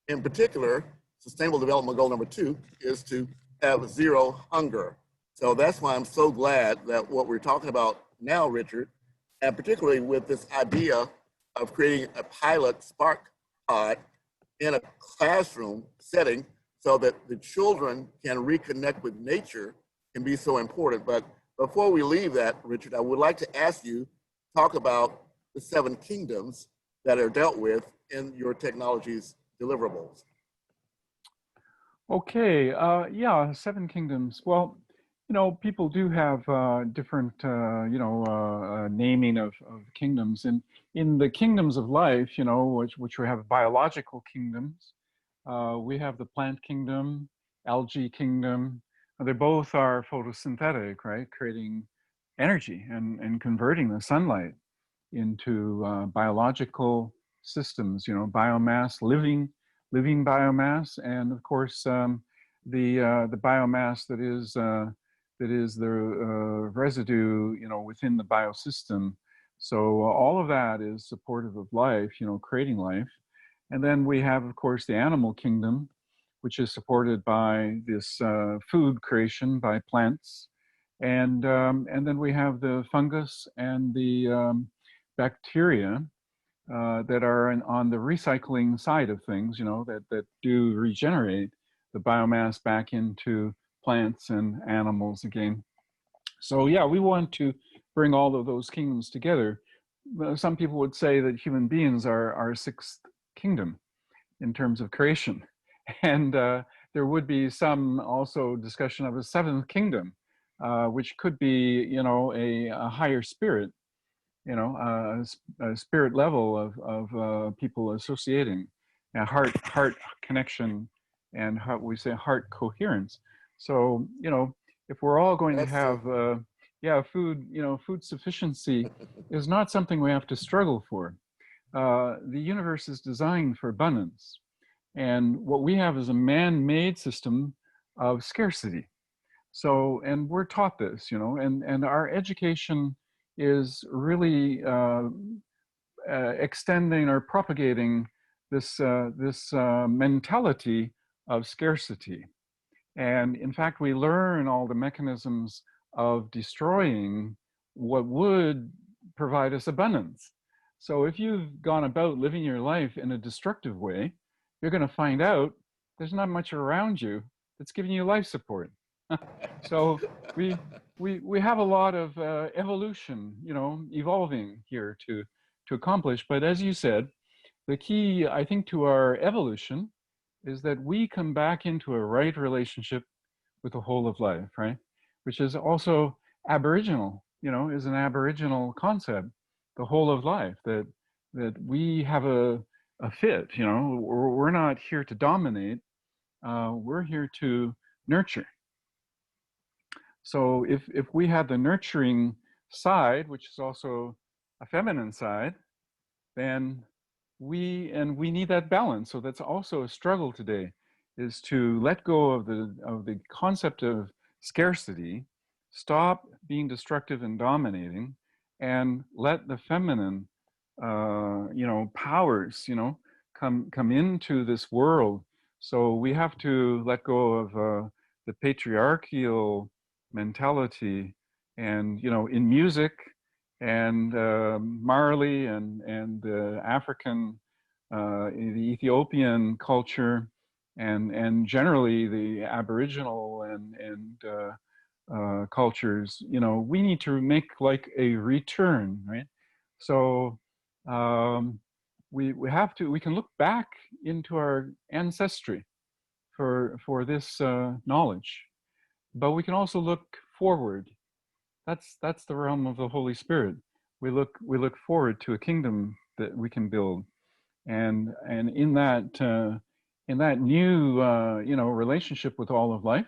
In particular, Sustainable Development Goal number 2 is to have zero hunger. So that's why I'm so glad that what we're talking about now, Richard, and particularly with this idea of creating a pilot SparkPod in a classroom setting so that the children can reconnect with nature can be so important. But before we leave that, Richard, I would like to ask you, talk about the 7 kingdoms that are dealt with in your technology's deliverables. Okay, yeah, 7 kingdoms. Well, you know, people do have different, naming of kingdoms. And in the kingdoms of life, you know, which we have biological kingdoms, we have the plant kingdom, algae kingdom. They both are photosynthetic, right? Creating energy and converting the sunlight into biological systems, you know, biomass, living biomass, and of course the biomass that is the residue, you know, within the biosystem. So all of that is supportive of life, you know, creating life. And then we have, of course, the animal kingdom, which is supported by this food creation by plants. And then we have the fungus and the bacteria that are on the recycling side of things, you know, that do regenerate the biomass back into plants and animals again. So yeah, we want to bring all of those kingdoms together. Some people would say that human beings are our 6th kingdom in terms of creation. And there would be some also discussion of a 7th kingdom, which could be, you know, a higher spirit, you know, a spirit level of people associating, a heart connection, and how we say heart coherence. So, you know, if we're all going to have, food, you know, food sufficiency is not something we have to struggle for. The universe is designed for abundance. And what we have is a man-made system of scarcity. So, and we're taught this, you know, and our education is really extending or propagating this mentality of scarcity. And in fact, we learn all the mechanisms of destroying what would provide us abundance. So if you've gone about living your life in a destructive way, you're going to find out there's not much around you that's giving you life support. So we have a lot of evolution, you know, evolving here to accomplish. But as you said, the key, I think, to our evolution is that we come back into a right relationship with the whole of life, right? Which is also Aboriginal, you know, is an Aboriginal concept, the whole of life, that we have a fit, you know, we're not here to dominate, we're here to nurture. So if we had the nurturing side, which is also a feminine side, then we need that balance. So that's also a struggle today, is to let go of the concept of scarcity, stop being destructive and dominating, and let the feminine, you know, powers, you know, come into this world. So we have to let go of the patriarchal mentality, and you know, in music and Marley and the African, the Ethiopian culture, and generally the Aboriginal and cultures, you know, we need to make like a return, right? So we can look back into our ancestry for this knowledge, but we can also look forward. That's the realm of the Holy Spirit. We look forward to a kingdom that we can build. And in that new relationship with all of life,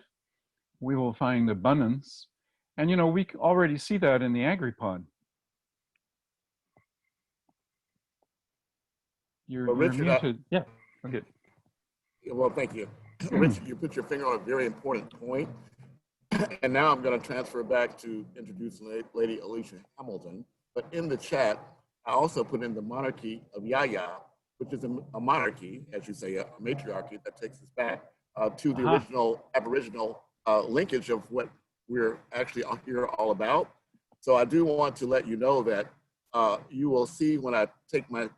we will find abundance. And we already see that in the AgriPod. You're Richard, muted. Yeah. Okay. Well, thank you. Richard, you put your finger on a very important point. And now I'm going to transfer back to introduce Lady Alicia Hamilton. But in the chat, I also put in the monarchy of Yaya, which is a monarchy, as you say, a matriarchy that takes us back to the original Aboriginal linkage of what we're actually here all about. So I do want to let you know that you will see when I take my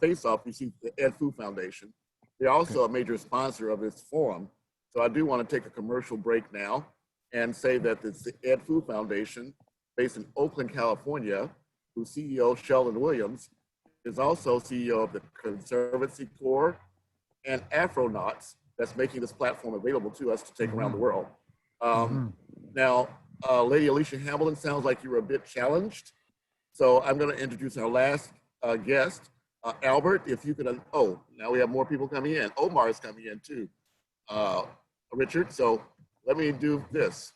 face off, you see the Ed Fu Foundation. They're also a major sponsor of this forum. So I do want to take a commercial break now and say that it's the Ed Fu Foundation based in Oakland, California, whose CEO, Sheldon Williams, is also CEO of the Conservancy Corps and Afronauts that's making this platform available to us to take around the world. Now, Lady Alicia Hamilton, sounds like you were a bit challenged. So I'm going to introduce our last guest, Albert, if you could, oh, now we have more people coming in. Omar is coming in too, Richard. So let me do this.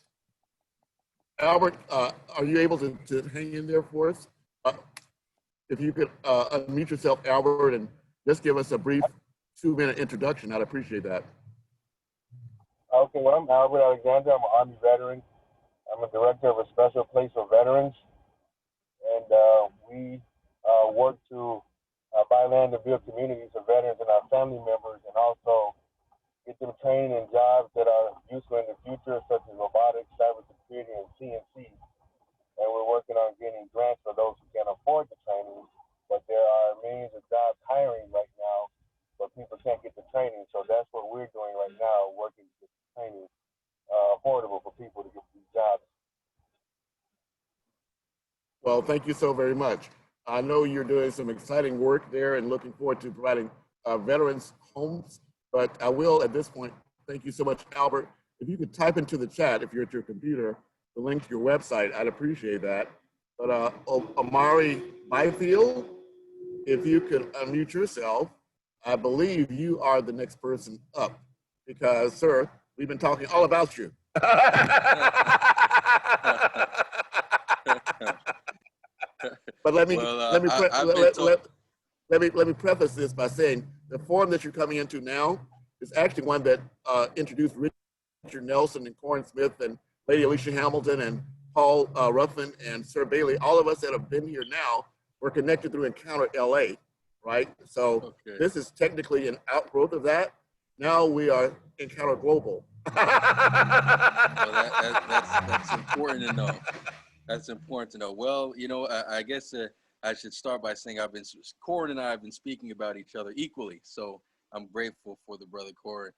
Albert, are you able to hang in there for us? If you could unmute yourself, Albert, and just give us a brief 2-minute introduction, I'd appreciate that. Okay, well, I'm Albert Alexander. I'm an Army veteran. I'm a director of a special place for veterans. And we work to buy land and build communities of veterans and our family members, and also get them trained in jobs that are useful in the future, such as robotics, cybersecurity, and CNC. And we're working on getting grants for those who can't afford the training, but there are millions of jobs hiring right now, but people can't get the training. So that's what we're doing right now, working to get the training affordable for people to get these jobs. Well, thank you so very much. I know you're doing some exciting work there and looking forward to providing veterans homes, but I will at this point, thank you so much, Albert. If you could type into the chat, if you're at your computer, the link to your website, I'd appreciate that. But Omari Byfield, if you could unmute yourself, I believe you are the next person up because, sir, we've been talking all about you. But let me preface this by saying the forum that you're coming into now is actually one that introduced Richard Nelson and Corin Smith and Lady Alicia Hamilton and Paul Ruffin and Sir Bailey. All of us that have been here now were connected through Encounter LA, right? So this is technically an outgrowth of that. Now we are Encounter Global. That's important to know. That's important to know. Well, you know, I guess I should start by saying Corin and I have been speaking about each other equally. So I'm grateful for the brother Corin.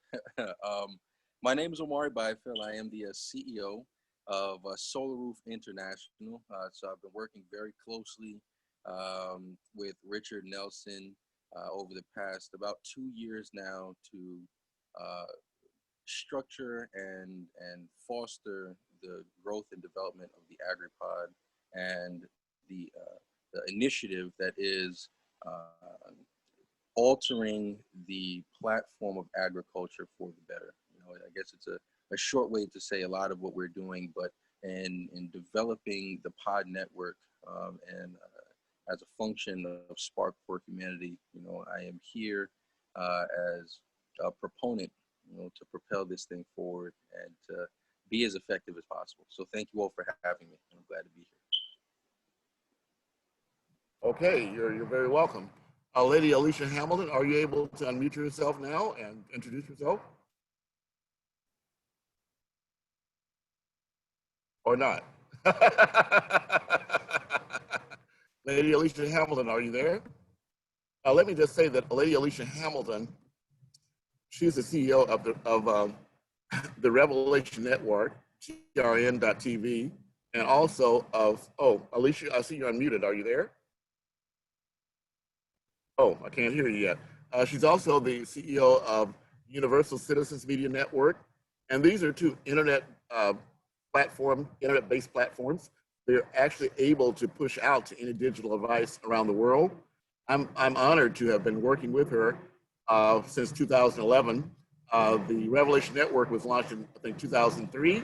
My name is Omari Byfield. I am the CEO of SolaRoof International. So I've been working very closely with Richard Nelson over the past about 2 years now to structure and foster the growth and development of the AgriPod and the initiative that is altering the platform of agriculture for the better. You know, I guess it's a short way to say a lot of what we're doing, but in developing the pod network and as a function of Spark4Humanity, you know, I am here as a proponent, you know, to propel this thing forward and to be as effective as possible. So thank you all for having me. I'm glad to be here. Okay, you're very welcome. Lady Alicia Hamilton, are you able to unmute yourself now and introduce yourself? Or not? Lady Alicia Hamilton, are you there? Let me just say that Lady Alicia Hamilton, she's the CEO of the Revelation Network, trn.tv, and also of, Alicia, I see you're unmuted. Are you there? Oh, I can't hear you yet. She's also the CEO of Universal Citizens Media Network. And these are two internet-based platforms. They're actually able to push out to any digital device around the world. I'm honored to have been working with her since 2011. The Revelation Network was launched in, I think, 2003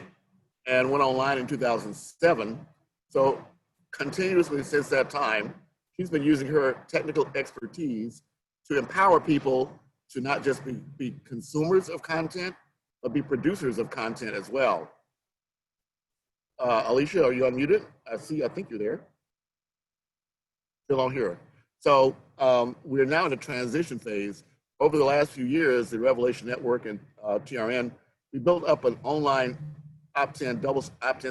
and went online in 2007. So continuously since that time, she's been using her technical expertise to empower people to not just be consumers of content, but be producers of content as well. Alicia, are you unmuted? I think you're there. Still on here. So we're now in a transition phase. Over the last few years, the Revelation Network and TRN, we built up an online top 10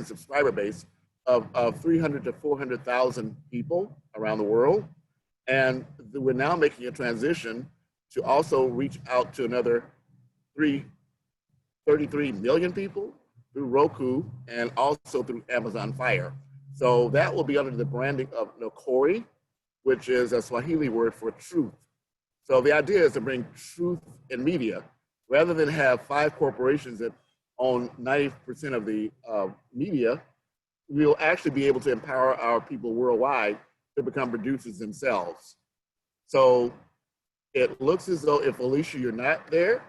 subscriber base of 300 to 400,000 people around the world. And we're now making a transition to also reach out to another 33 million people through Roku and also through Amazon Fire. So that will be under the branding of Nokori, which is a Swahili word for truth. So the idea is to bring truth in media, rather than have 5 corporations that own 90% of the media. We'll actually be able to empower our people worldwide to become producers themselves. So it looks as though if Alicia, you're not there,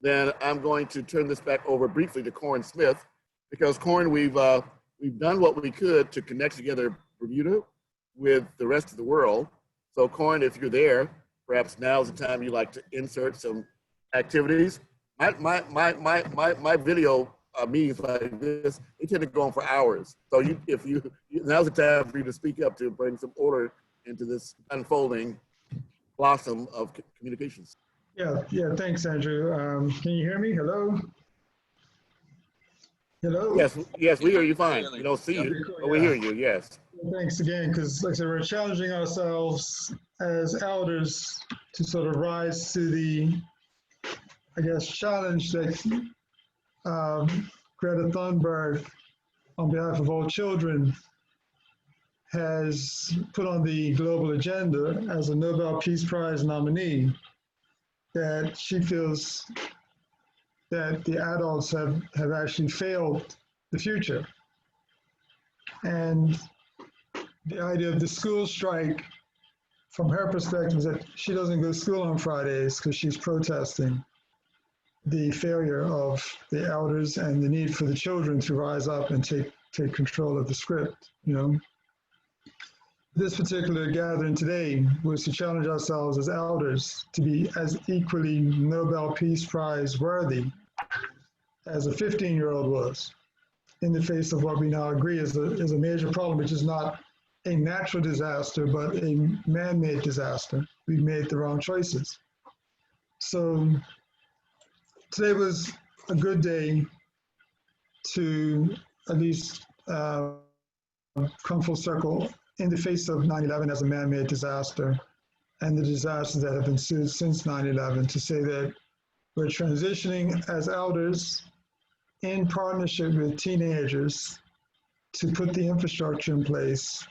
then I'm going to turn this back over briefly to Corin Smith, because Corin, we've done what we could to connect together Bermuda with the rest of the world. So Corin, if you're there, perhaps now's the time you'd like to insert some activities. My video meetings like this, they tend to go on for hours. So now's the time for you to speak up to bring some order into this unfolding blossom of communications. Yeah, thanks, Andrew. Can you hear me? Hello? Hello? Yes, we hear you fine. We don't see you, but we hear you, yes. Thanks again, because like I said, we're challenging ourselves as elders to sort of rise to the, I guess, challenge that Greta Thunberg, on behalf of all children, has put on the global agenda as a Nobel Peace Prize nominee, that she feels that the adults have actually failed the future. And the idea of the school strike, from her perspective, is that she doesn't go to school on Fridays because she's protesting the failure of the elders and the need for the children to rise up and take control of the script, you know. This particular gathering today was to challenge ourselves as elders to be as equally Nobel Peace Prize worthy as a 15-year-old was, in the face of what we now agree is a major problem, which is not a natural disaster, but a man-made disaster. We've made the wrong choices. So today was a good day to at least come full circle in the face of 9/11 as a man-made disaster and the disasters that have ensued since 9/11, to say that we're transitioning as elders in partnership with teenagers to put the infrastructure in place.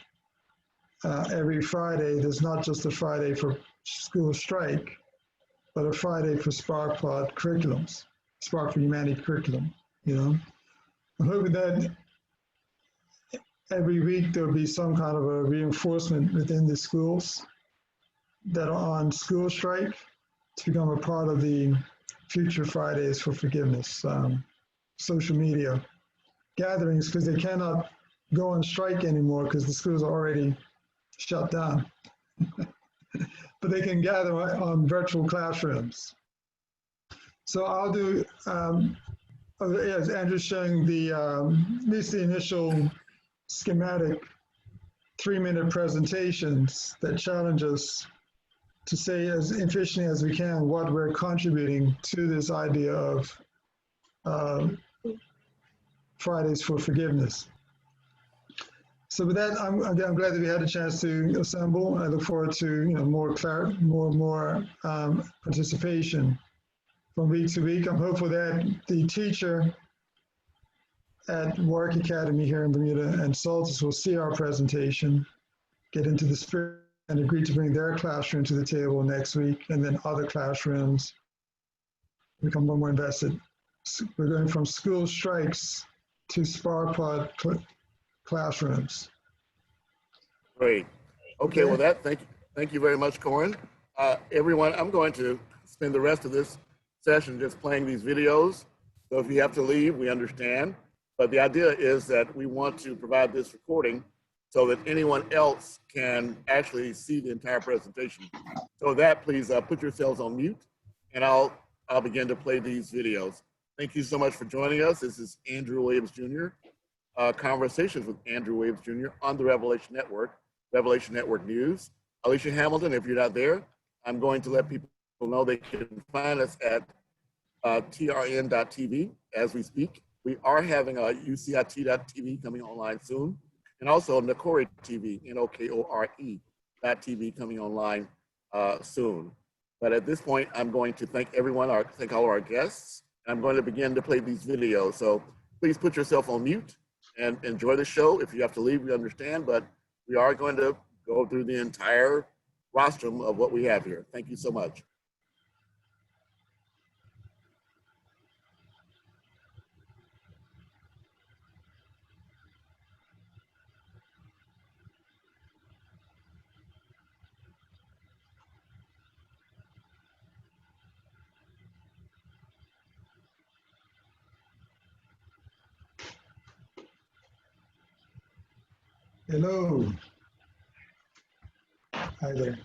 Every Friday, there's not just a Friday for school strike, but a Friday for SparkPod curriculums, Spark4Humanity curriculum, you know. I'm hoping that every week there'll be some kind of a reinforcement within the schools that are on school strike to become a part of the FutureFridays4Forgiveness social media gatherings, because they cannot go on strike anymore because the schools are already shut down. But they can gather on virtual classrooms. So I'll do, as Andrew's showing the, at least the initial schematic 3-minute presentations that challenge us to say as efficiently as we can what we're contributing to this idea of Fridays for Forgiveness. So with that, I'm glad that we had a chance to assemble. I look forward to more participation from week to week. I'm hopeful that the teacher at Warwick Academy here in Bermuda and Saltus will see our presentation, get into the spirit, and agree to bring their classroom to the table next week, and then other classrooms become more invested. We're going from school strikes to SparkPod classrooms. Great. Okay, well thank Thank you very much, Corin. Everyone, I'm going to spend the rest of this session just playing these videos. So if you have to leave, we understand. But the idea is that we want to provide this recording so that anyone else can actually see the entire presentation. So with that, please put yourselves on mute, and I'll begin to play these videos. Thank you so much for joining us. This is Andrew Williams Jr., Conversations with Andrew Williams Jr. on the Revelation Network, Revelation Network News. Alicia Hamilton, if you're not there, I'm going to let people know they can find us at trn.tv as we speak. We are having a UCIT.tv coming online soon, and also Nokore TV, Nokore.tv coming online soon. But at this point, I'm going to thank everyone, thank all our guests, and I'm going to begin to play these videos. So please put yourself on mute and enjoy the show. If you have to leave, we understand, but we are going to go through the entire rostrum of what we have here. Thank you so much. Hello. Hi there.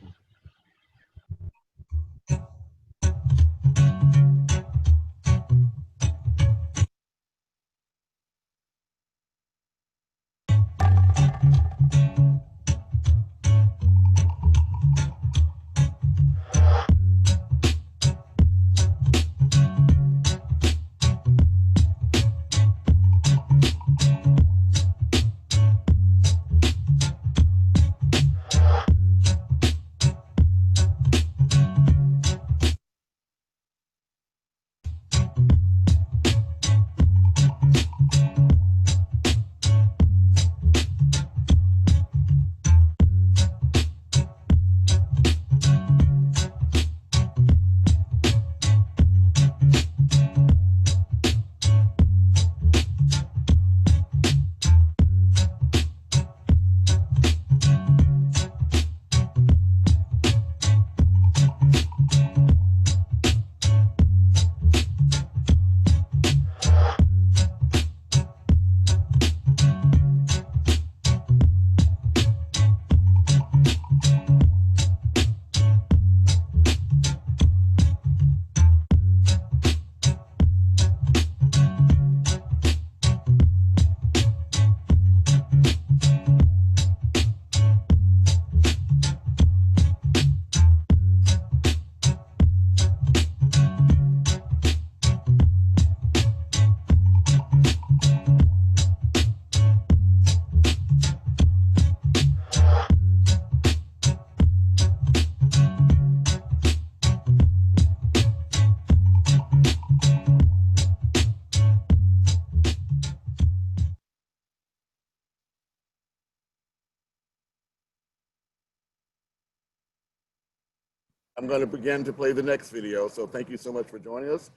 I'm going to begin to play the next video. So thank you so much for joining us.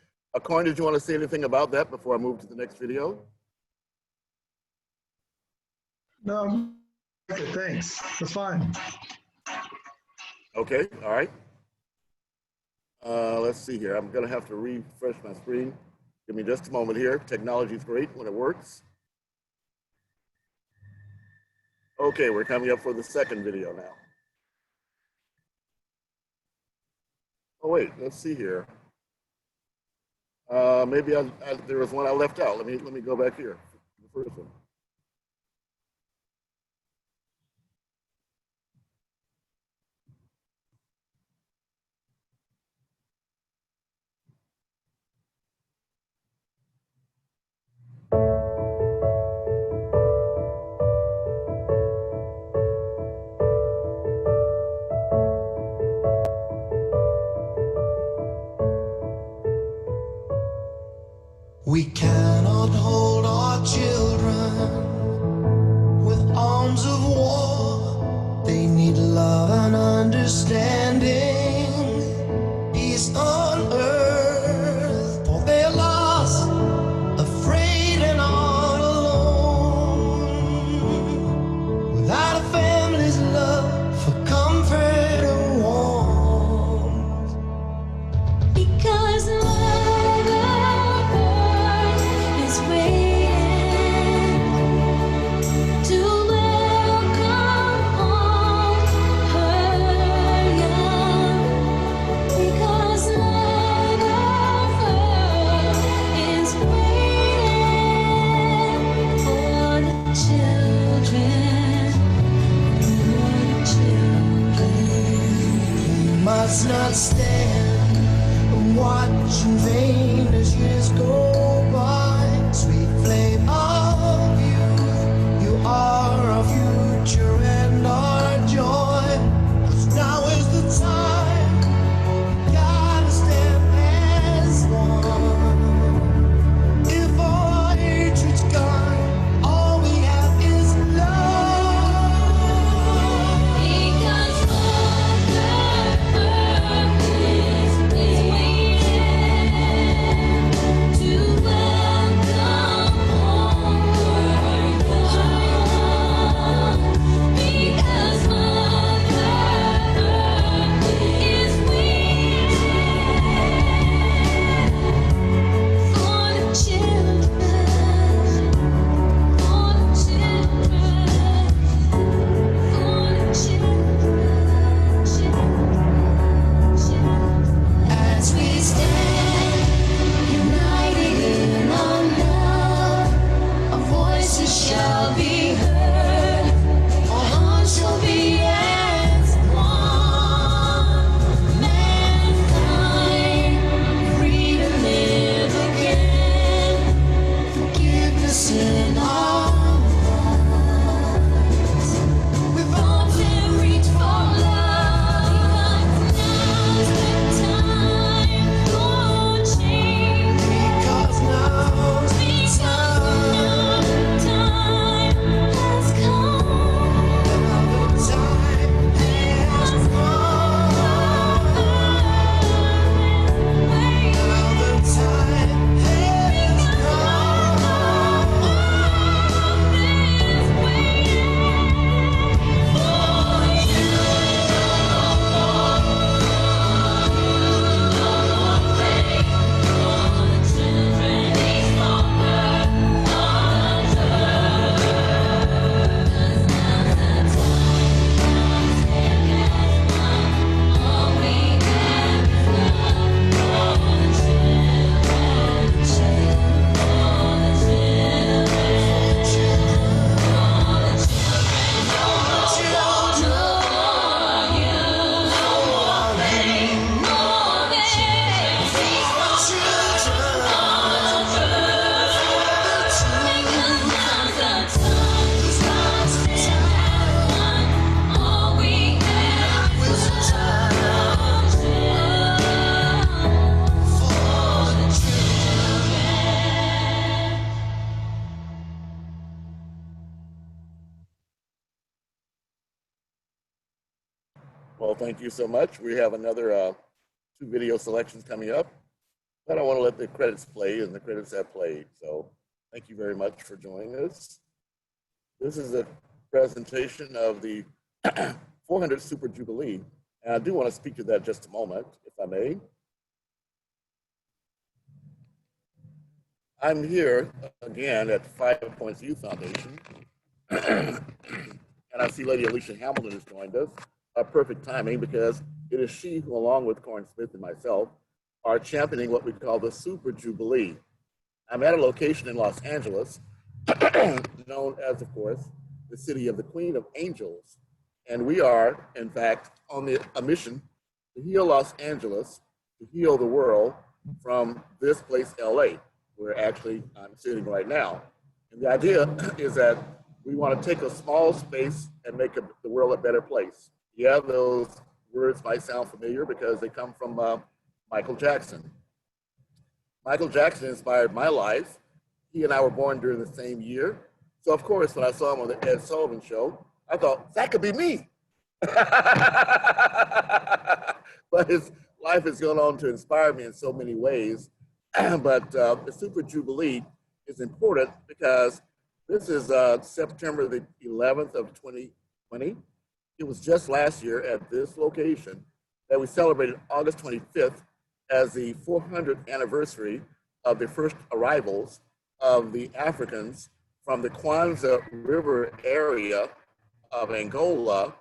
Corin, did you want to say anything about that before I move to the next video? No, thanks. That's fine. Okay, all right. Let's see here. I'm going to have to refresh my screen. Give me just a moment here. Technology is great when it works. Okay, we're coming up for the second video now. Oh wait, let's see here. Maybe there was one I left out. Let me go back here. The first one. We cannot hold our children with arms of war. They need love and understanding, peace on earth, for they're lost, afraid and all alone, without a family's love for comfort does not stand and watch in vain as years go by. Sweet flame of youth, you are our future and our joy. 'Cause now is the time, we gotta stand as one. If all our hatred's gone, all we have is love. Because Mother Earth is waiting to welcome homeward home. Because Mother Earth is waiting for the children, for the children, for the children. As we stand united in our love, our voices shall be heard, our hearts shall be as one. Mankind free to live again, forgiveness in our hearts. We've all been reached for love, now's the time for change. Because now's the time has come. Now the time has come. Now the time has Well, thank you so much. We have another 2 video selections coming up, but I want to let the credits play, and the credits have played. So thank you very much for joining us. This is a presentation of the 400 Super Jubilee, and I do want to speak to that just a moment, if I may. I'm here again at 5 Points Youth Foundation, and I see Lady Alicia Hamilton has joined us. Perfect timing, because it is she who, along with Corin Smith and myself, are championing what we call the Super Jubilee. I'm at a location in Los Angeles, known as, of course, the city of the Queen of Angels. And we are, in fact, on a mission to heal Los Angeles, to heal the world from this place, LA, where actually I'm sitting right now. And the idea is that we want to take a small space and make the world a better place. Yeah, those words might sound familiar because they come from Michael Jackson. Michael Jackson inspired my life. He and I were born during the same year. So of course, when I saw him on the Ed Sullivan Show, I thought, that could be me. But his life has gone on to inspire me in so many ways. But the Super Jubilee is important because this is September the 11th of 2020. It was just last year at this location that we celebrated August 25th as the 400th anniversary of the first arrivals of the Africans from the Kwanzaa River area of Angola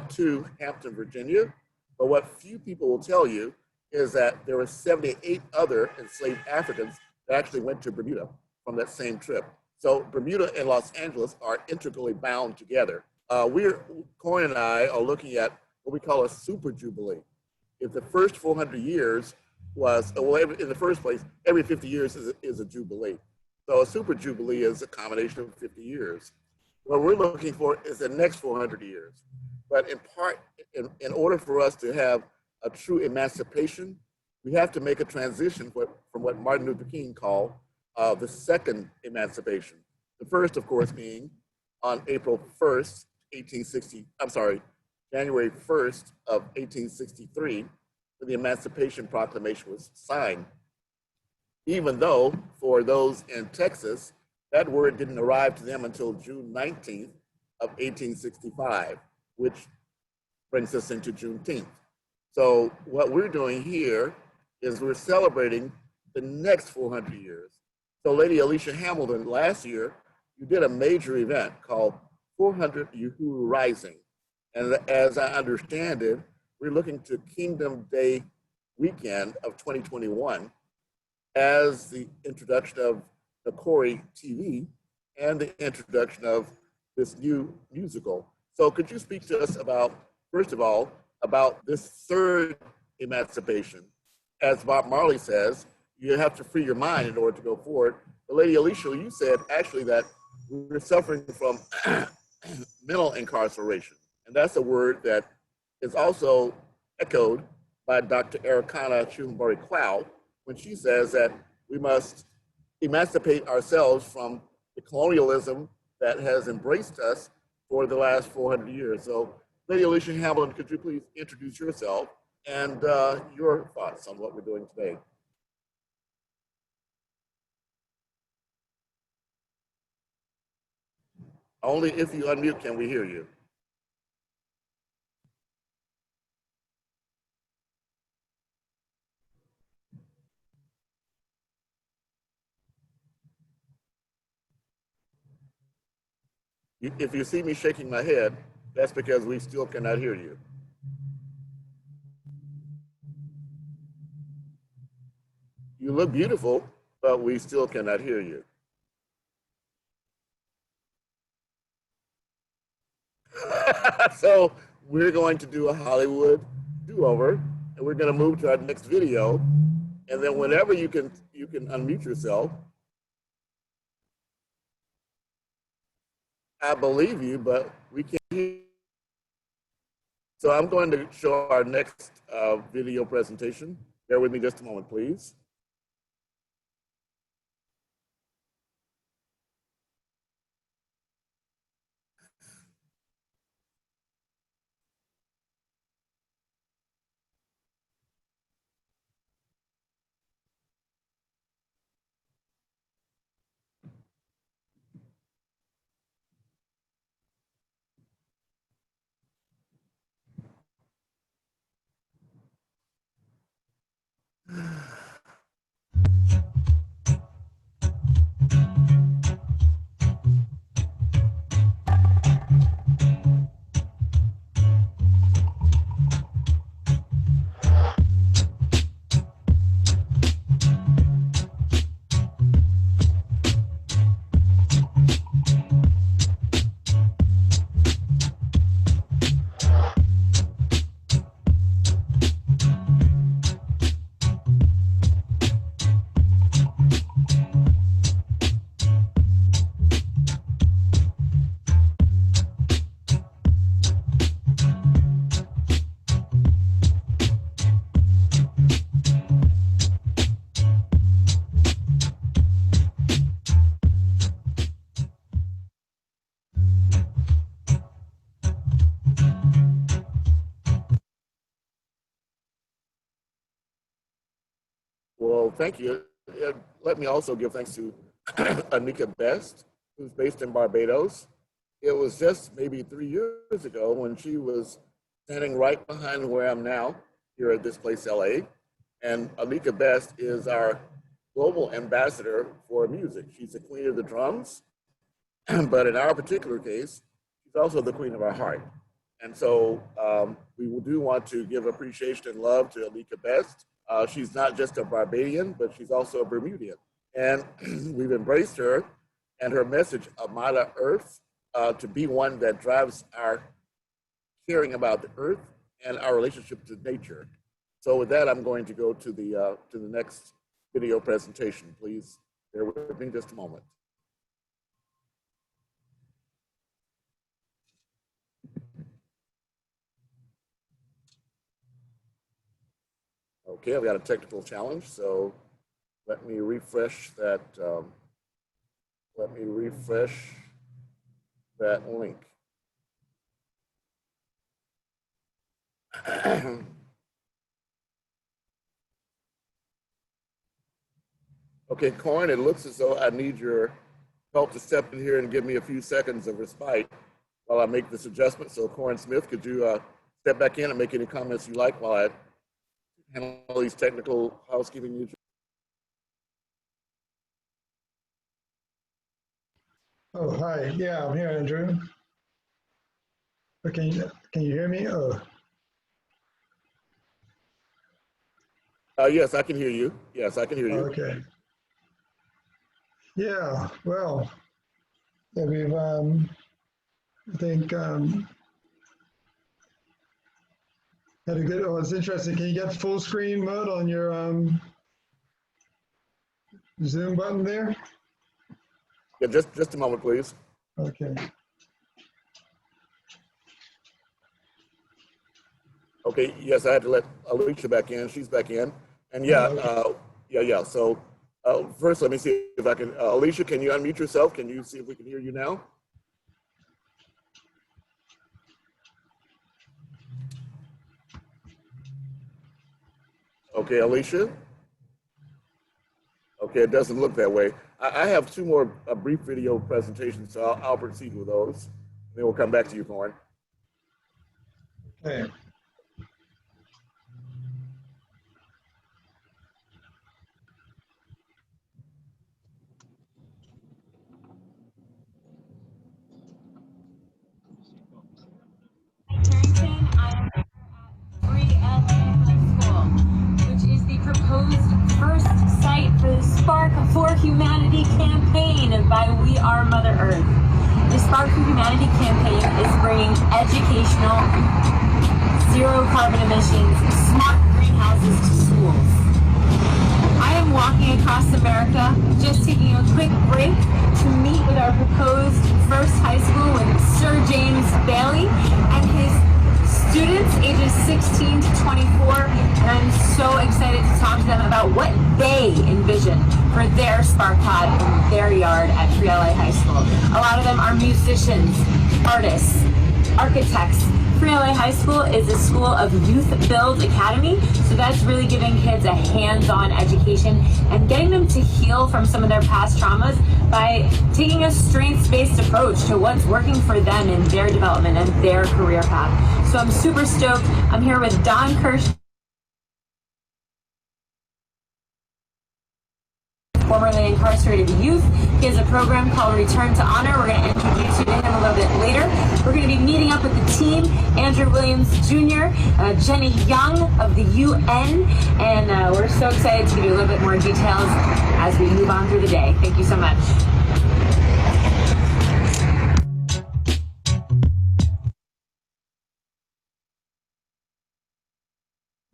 to Hampton, Virginia. But what few people will tell you is that there were 78 other enslaved Africans that actually went to Bermuda from that same trip. So Bermuda and Los Angeles are integrally bound together. Corin and I are looking at what we call a super jubilee. if the first 400 years was, well, in the first place, every 50 years is a jubilee. So a super jubilee is a combination of 50 years. What we're looking for is the next 400 years. But in part, in order for us to have a true emancipation, we have to make a transition from what Martin Luther King called the second emancipation. The first, of course, being on April 1st, January 1st of 1863, when the Emancipation Proclamation was signed. Even though for those in Texas, that word didn't arrive to them until June 19th of 1865, which brings us into Juneteenth. So what we're doing here is we're celebrating the next 400 years. So Lady Alicia Hamilton, last year, you did a major event called 400 Uhuru Rising. And as I understand it, we're looking to Kingdom Day weekend of 2021 as the introduction of the Corey TV and the introduction of this new musical. So could you speak to us about, first of all, about this third emancipation? As Bob Marley says, you have to free your mind in order to go forward. But Lady Alicia, you said actually that we're suffering from mental incarceration. And that's a word that is also echoed by Dr. Ericana Chumbury-Clow when she says that we must emancipate ourselves from the colonialism that has embraced us for the last 400 years. So Lady Alicia Hamilton, could you please introduce yourself and your thoughts on what we're doing today? Only if you unmute can we hear you. If you see me shaking my head, that's because we still cannot hear you. You look beautiful, but we still cannot hear you. So we're going to do a Hollywood do-over, and we're going to move to our next video. And then whenever you can unmute yourself. I believe you, but we can't hear you. So I'm going to show our next video presentation. Bear with me just a moment, please. Well, thank you. Let me also give thanks to Anika Best, who's based in Barbados. It was just maybe 3 years ago when she was standing right behind where I'm now, here at this place, LA. And Anika Best is our global ambassador for music. She's the queen of the drums, but in our particular case, she's also the queen of our heart. And so we do want to give appreciation and love to Anika Best. She's not just a Barbadian, but she's also a Bermudian. And we've embraced her and her message, Amada Earth, to be one that drives our caring about the earth and our relationship to nature. So with that, I'm going to go to the next video presentation. Please bear with me just a moment. Okay, I've got a technical challenge, so let me refresh that. Let me refresh that link. Okay, Corin, it looks as though I need your help to step in here and give me a few seconds of respite while I make this adjustment. So Corin Smith, could you step back in and make any comments you like while I handle these technical housekeeping needs? Oh, hi. Yeah, I'm here, Andrew. Can you hear me? Oh. Yes, I can hear you. Yes, I can hear you. Okay. Yeah, well, yeah, we've, I think, had a good, oh, it's interesting. Can you get full screen mode on your Zoom button there? Yeah, just a moment, please. Okay. Okay, yes, I had to let Alicia back in. She's back in. And yeah, yeah. So first, let me see if I can, Alicia, can you unmute yourself? Can you see if we can hear you now? Okay, Alicia? Okay, it doesn't look that way. I have two more brief video presentations, so I'll proceed with those. Then we'll come back to you, Corin. Okay. Which is the proposed first site for the Spark4Humanity campaign by We Are Mother Earth. The Spark4Humanity campaign is bringing educational, zero carbon emissions, smart greenhouses to schools. I am walking across America, just taking a quick break to meet with our proposed first high school with SirJamesbailey and his students ages 16 to 24, and I'm so excited to talk to them about what they envision for their SparkPod in their yard at Free LA High School. A lot of them are musicians, artists, architects. Free LA High School is a school of youth build academy, so that's really giving kids a hands-on education and getting them to heal from some of their past traumas by taking a strengths-based approach to what's working for them in their development and their career path. So I'm super stoked. I'm here with Don Kirsch, formerly incarcerated youth. He has a program called Return to Honor. We're going to introduce you to him a little bit later. We're going to be meeting up with the team, Andrew Williams Jr., Jenny Young of the UN, and we're so excited to give you a little bit more details as we move on through the day. Thank you so much.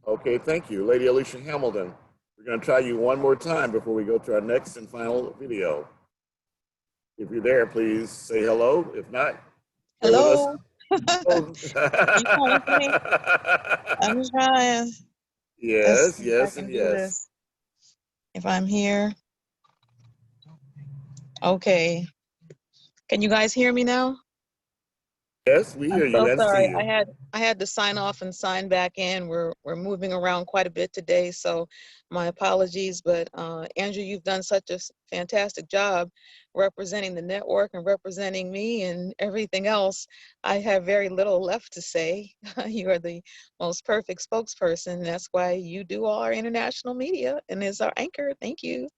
Okay, thank you. Lady Alicia Hamilton, we're going to try you one more time before we go to our next and final video. If you're there, please say hello. If not, hello. You calling for me? I'm trying. Yes, yes, and yes. This. If I'm here. Okay. Can you guys hear me now? Yes, we hear you and sorry. see you. I had to sign off and sign back in. We're moving around quite a bit today, so my apologies. But Andrew, you've done such a fantastic job representing the network and representing me and everything else. I have very little left to say. You are the most perfect spokesperson. That's why you do all our international media and is our anchor. Thank you.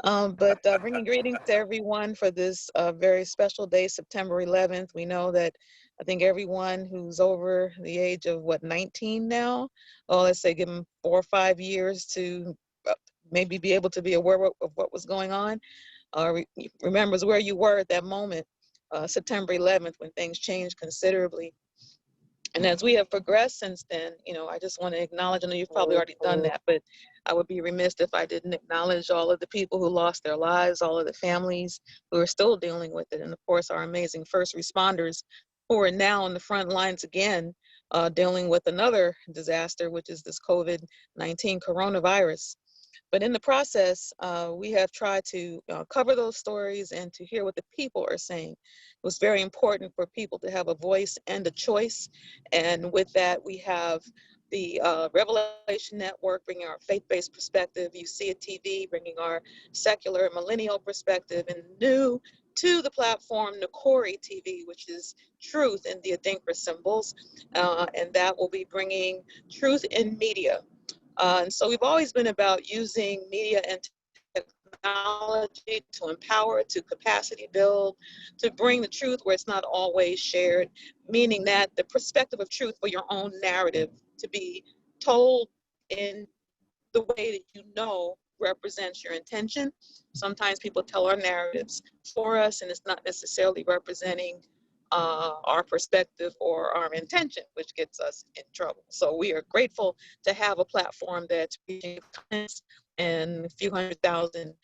But bringing greetings to everyone for this very special day, September 11th. We know that I think everyone who's over the age of, 19 now, well, let's say give them 4 or 5 years to maybe be able to be aware of what was going on, remembers where you were at that moment, September 11th, when things changed considerably. And as we have progressed since then, you know, I just want to acknowledge, I know you've probably already done that, but I would be remiss if I didn't acknowledge all of the people who lost their lives, all of the families who are still dealing with it, and of course our amazing first responders who are now on the front lines again, dealing with another disaster, which is this COVID-19 coronavirus. But in the process, we have tried to cover those stories and to hear what the people are saying. It was very important for people to have a voice and a choice. And with that, we have the Revelation Network bringing our faith-based perspective, ECI TV bringing our secular millennial perspective, and new to the platform, Nakori TV, which is truth in the Adinkra symbols. And that will be bringing truth in media. And so we've always been about using media and technology to empower, to capacity build, to bring the truth where it's not always shared, meaning that the perspective of truth for your own narrative to be told in the way that you know represents your intention. Sometimes people tell our narratives for us, and it's not necessarily representing our perspective or our intention, which gets us in trouble. So we are grateful to have a platform that's reaching and a few 100,000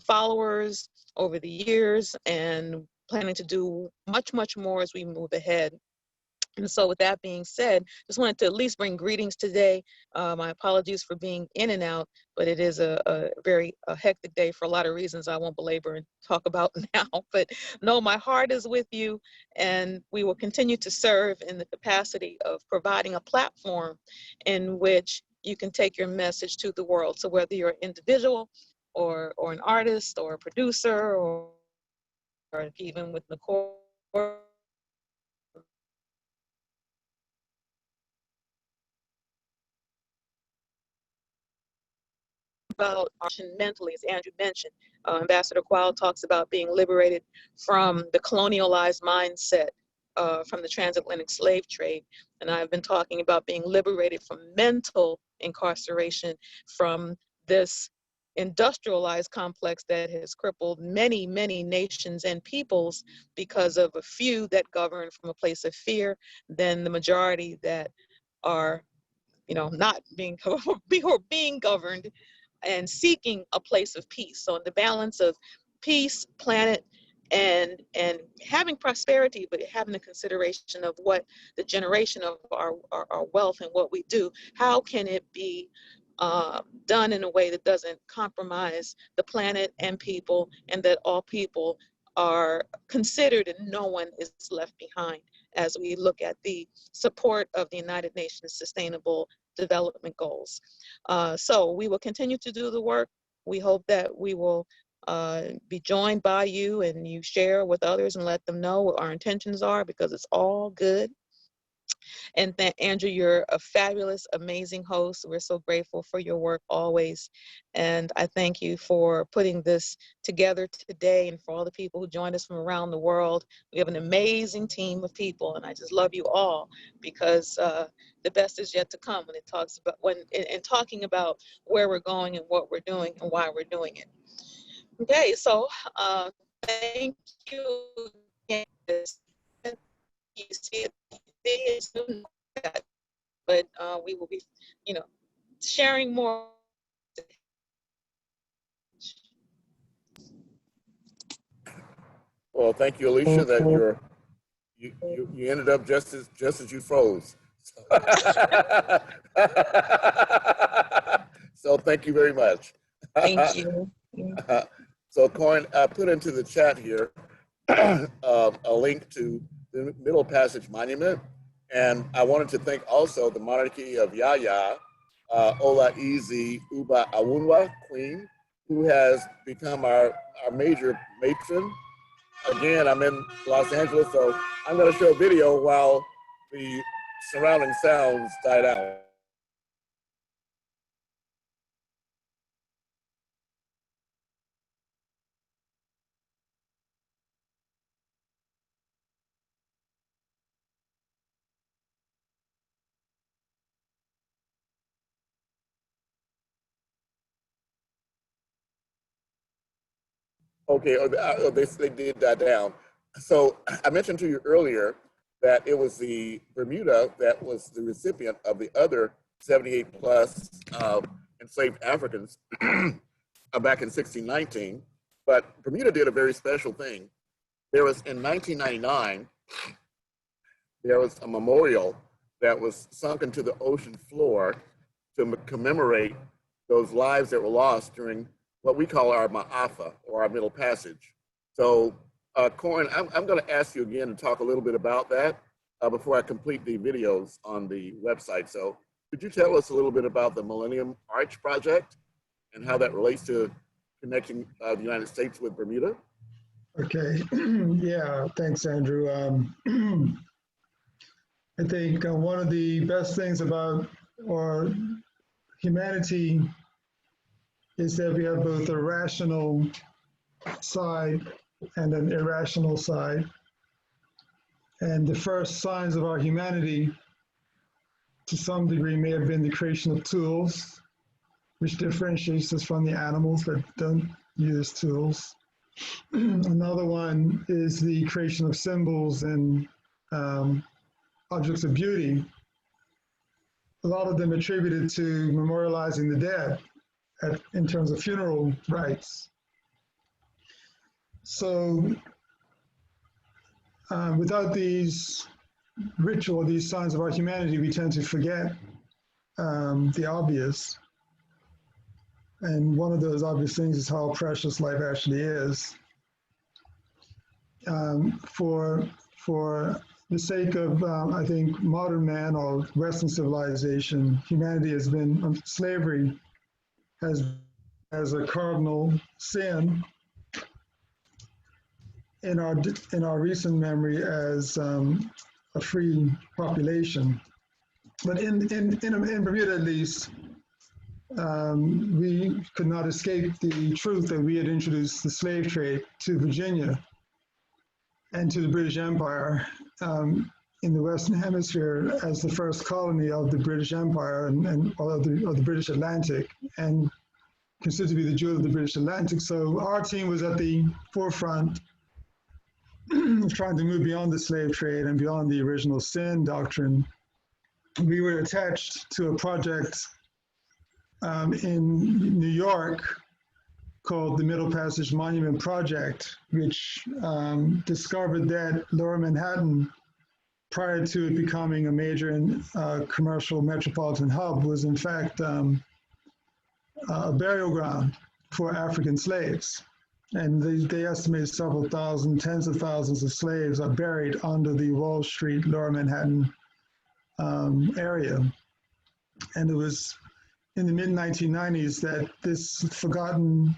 followers over the years, and planning to do much, much more as we move ahead. And so with that being said, just wanted to at least bring greetings today. My apologies for being in and out, but it is a very hectic day for a lot of reasons I won't belabor and talk about now. But no, my heart is with you, and we will continue to serve in the capacity of providing a platform in which you can take your message to the world. So whether you're an individual or an artist or a producer or even with Nicole, about mentally, as Andrew mentioned. Ambassador Qual talks about being liberated from the colonialized mindset from the transatlantic slave trade. And I've been talking about being liberated from mental incarceration from this industrialized complex that has crippled many, many nations and peoples because of a few that govern from a place of fear, than the majority that are, you know, not being or being governed and seeking a place of peace. So in the balance of peace, planet, and having prosperity, but having the consideration of what the generation of our wealth and what we do, how can it be done in a way that doesn't compromise the planet and people, and that all people are considered and no one is left behind as we look at the support of the United Nations Sustainable Development Goals. So we will continue to do the work. We hope that we will be joined by you and you share with others and let them know what our intentions are, because it's all good. And Andrew, you're a fabulous, amazing host. We're so grateful for your work always. And I thank you for putting this together today, and for all the people who joined us from around the world. We have an amazing team of people, and I just love you all, because the best is yet to come when it talks about, in talking about where we're going and what we're doing and why we're doing it. Okay, so thank you again. You see it, but we will be, you know, sharing more. Well, thank you, Alicia, that you ended up just as you froze. So thank you very much. Thank you. So Corin, I put into the chat here a link to the Middle Passage Monument. And I wanted to thank also the monarchy of Yaya, Ola Eze Uba Awunwa, Queen, who has become our major matron. Again, I'm in Los Angeles, so I'm going to show a video while the surrounding sounds die down. Okay, they did that down. So I mentioned to you earlier that it was the Bermuda that was the recipient of the other 78 plus enslaved Africans back in 1619. But Bermuda did a very special thing. There was, in 1999, there was a memorial that was sunk into the ocean floor to commemorate those lives that were lost during what we call our Ma'afa, or our Middle Passage. So, Corin, I'm going to ask you again to talk a little bit about that before I complete the videos on the website. So, could you tell us a little bit about the Millennium Arch Project and how that relates to connecting the United States with Bermuda? Okay, yeah, thanks, Andrew. I think one of the best things about our humanity is that we have both a rational side and an irrational side. And the first signs of our humanity, to some degree, may have been the creation of tools, which differentiates us from the animals that don't use tools. Another one is the creation of symbols and objects of beauty, a lot of them attributed to memorializing the dead in terms of funeral rites. So without these rituals, these signs of our humanity, we tend to forget the obvious. And one of those obvious things is how precious life actually is. For the sake of, I think, modern man or Western civilization, humanity has been, slavery has as a cardinal sin in our recent memory as a free population. But in Bermuda, at least, we could not escape the truth that we had introduced the slave trade to Virginia and to the British Empire in the Western Hemisphere as the first colony of the British Empire and of the British Atlantic, and considered to be the jewel of the British Atlantic. So our team was at the forefront trying to move beyond the slave trade and beyond the original sin doctrine. We were attached to a project in New York called the Middle Passage Monument Project, which discovered that Lower Manhattan, prior to it becoming a major commercial metropolitan hub, was in fact a burial ground for African slaves. And they estimated several thousand, tens of thousands of slaves are buried under the Wall Street, Lower Manhattan area. And it was in the mid-1990s that this forgotten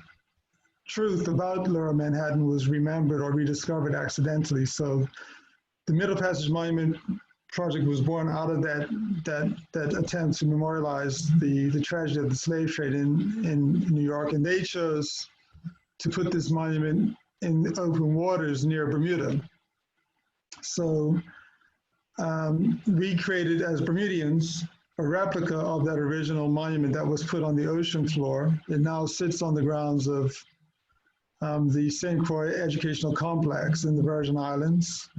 truth about Lower Manhattan was remembered or rediscovered accidentally. So the Middle Passage Monument Project was born out of that attempt to memorialize the tragedy of the slave trade in New York. And they chose to put this monument in open waters near Bermuda. So we created, as Bermudians, a replica of that original monument that was put on the ocean floor. It now sits on the grounds of the St. Croix Educational Complex in the Virgin Islands.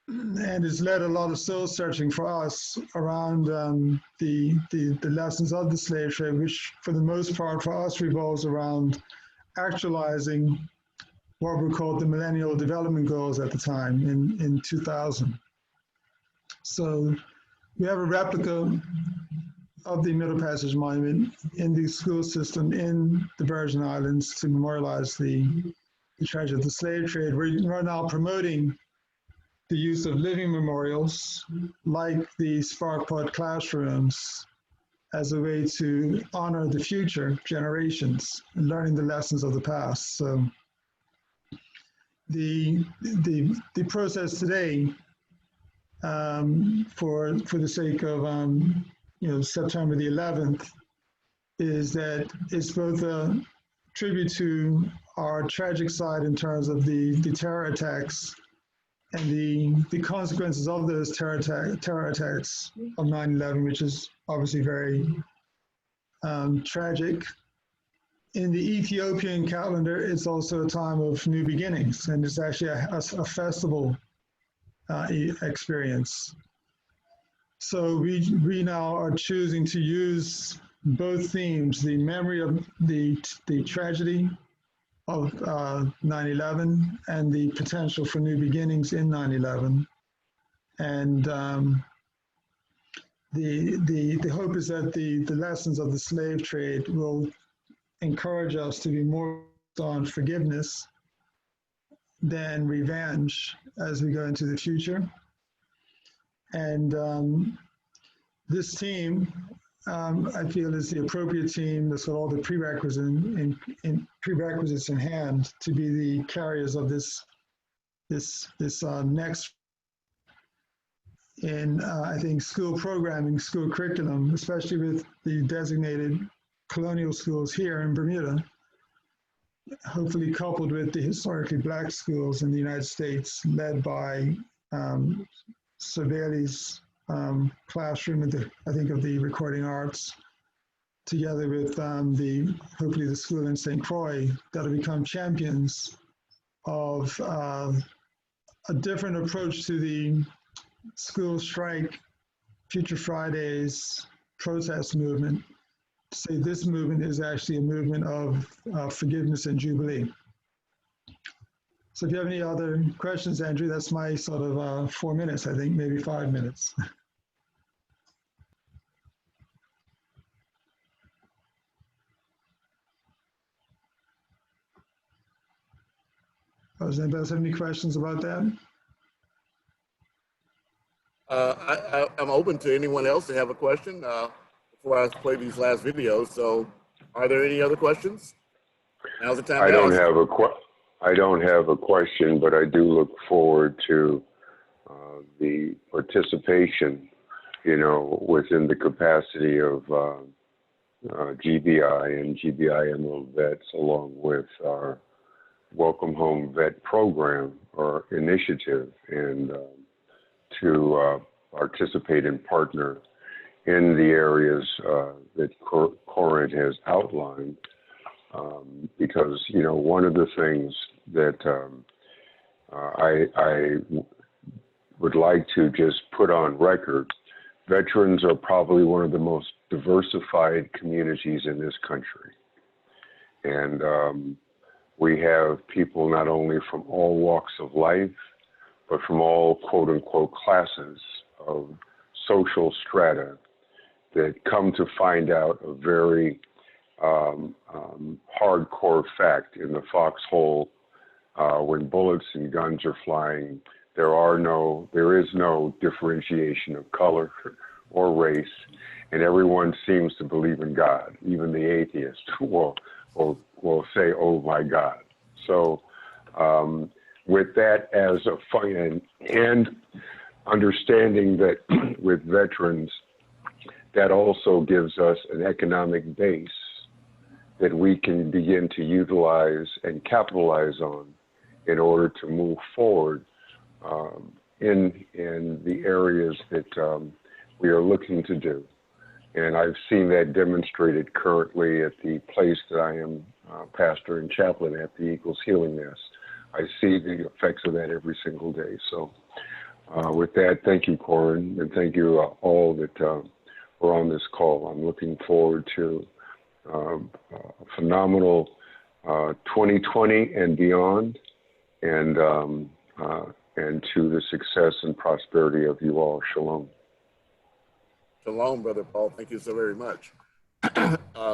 And it's led a lot of soul searching for us around the lessons of the slave trade, which for the most part for us revolves around actualizing what were called the Millennial Development Goals at the time in 2000. So we have a replica of the Middle Passage Monument in the school system in the Virgin Islands to memorialize the tragedy of the slave trade. We're now promoting the use of living memorials like the SparkPod classrooms as a way to honor the future generations and learning the lessons of the past. So the process today, for the sake of September the 11th, is that it's both a tribute to our tragic side in terms of the terror attacks and the consequences of those terror attacks of 9/11, which is obviously very tragic. In the Ethiopian calendar, it's also a time of new beginnings, and it's actually a festival experience. So we now are choosing to use both themes, the memory of the tragedy of 9/11 and the potential for new beginnings in 9/11. And the hope is that the lessons of the slave trade will encourage us to be more on forgiveness than revenge as we go into the future. And this team, I feel, is the appropriate team that's got all the prerequisites in hand to be the carriers of this next in, I think, school programming, school curriculum, especially with the designated colonial schools here in Bermuda, hopefully coupled with the historically Black schools in the United States, led by Bailey's classroom, I think, of the recording arts, together with hopefully the school in St. Croix, that'll become champions of a different approach to the school strike, Future Fridays protest movement. To say this movement is actually a movement of forgiveness and Jubilee. So if you have any other questions, Andrew, that's my sort of 4 minutes, I think, maybe 5 minutes. Does anybody else have any questions about that? I'm open to anyone else to have a question before I play these last videos. So are there any other questions? Now's the time. I don't have a question, but I do look forward to the participation, within the capacity of GBI and GBI Emerald Vets, along with our Welcome Home Vet program or initiative, and to participate and partner in the areas that Corin has outlined. Because, one of the things that I would like to just put on record, veterans are probably one of the most diversified communities in this country. And we have people not only from all walks of life, but from all quote unquote classes of social strata that come to find out a very hardcore fact in the foxhole. When bullets and guns are flying, there is no differentiation of color or race, and everyone seems to believe in God. Even the atheist will say, "Oh my God." So with that as a fun and understanding that with veterans, that also gives us an economic base that we can begin to utilize and capitalize on in order to move forward in the areas that we are looking to do. And I've seen that demonstrated currently at the place that I am pastor and chaplain at, the Eagles Healing Nest. I see the effects of that every single day. So with that, thank you, Corin, and thank you all that were on this call. I'm looking forward to a phenomenal 2020 and beyond, and to the success and prosperity of you all. Shalom. Shalom, Brother Paul. Thank you so very much.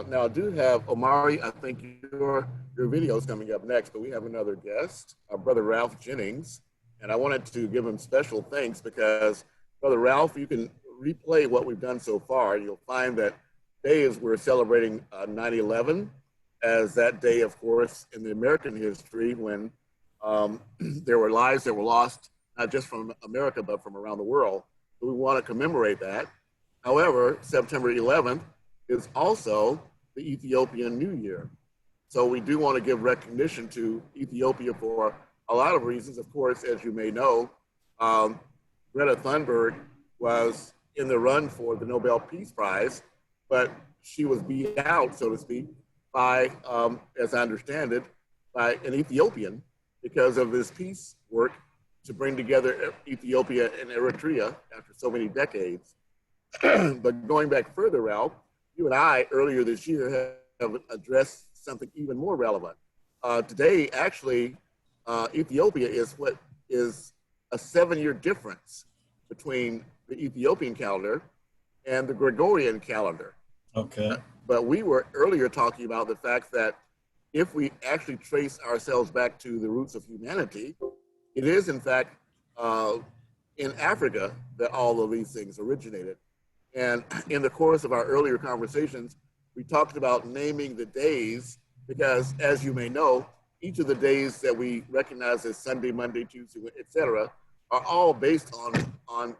Now, I do have Omari. I think your video is coming up next, but we have another guest, Brother Ralph Jennings. And I wanted to give him special thanks because, Brother Ralph, you can replay what we've done so far. You'll find that today is we're celebrating 9/11 as that day, of course, in the American history when there were lives that were lost, not just from America, but from around the world. So we want to commemorate that. However, September 11th is also the Ethiopian New Year. So we do want to give recognition to Ethiopia for a lot of reasons. Of course, as you may know, Greta Thunberg was in the run for the Nobel Peace Prize, but she was beat out, so to speak, by, as I understand it, by an Ethiopian because of his peace work to bring together Ethiopia and Eritrea after so many decades. But going back further, Ralph, you and I earlier this year have addressed something even more relevant. Today, actually, Ethiopia is what is a 7-year difference between the Ethiopian calendar and the Gregorian calendar. Okay. But we were earlier talking about the fact that if we actually trace ourselves back to the roots of humanity, it is in fact in Africa that all of these things originated. And in the course of our earlier conversations, we talked about naming the days because, as you may know, each of the days that we recognize as Sunday, Monday, Tuesday, etc., are all based on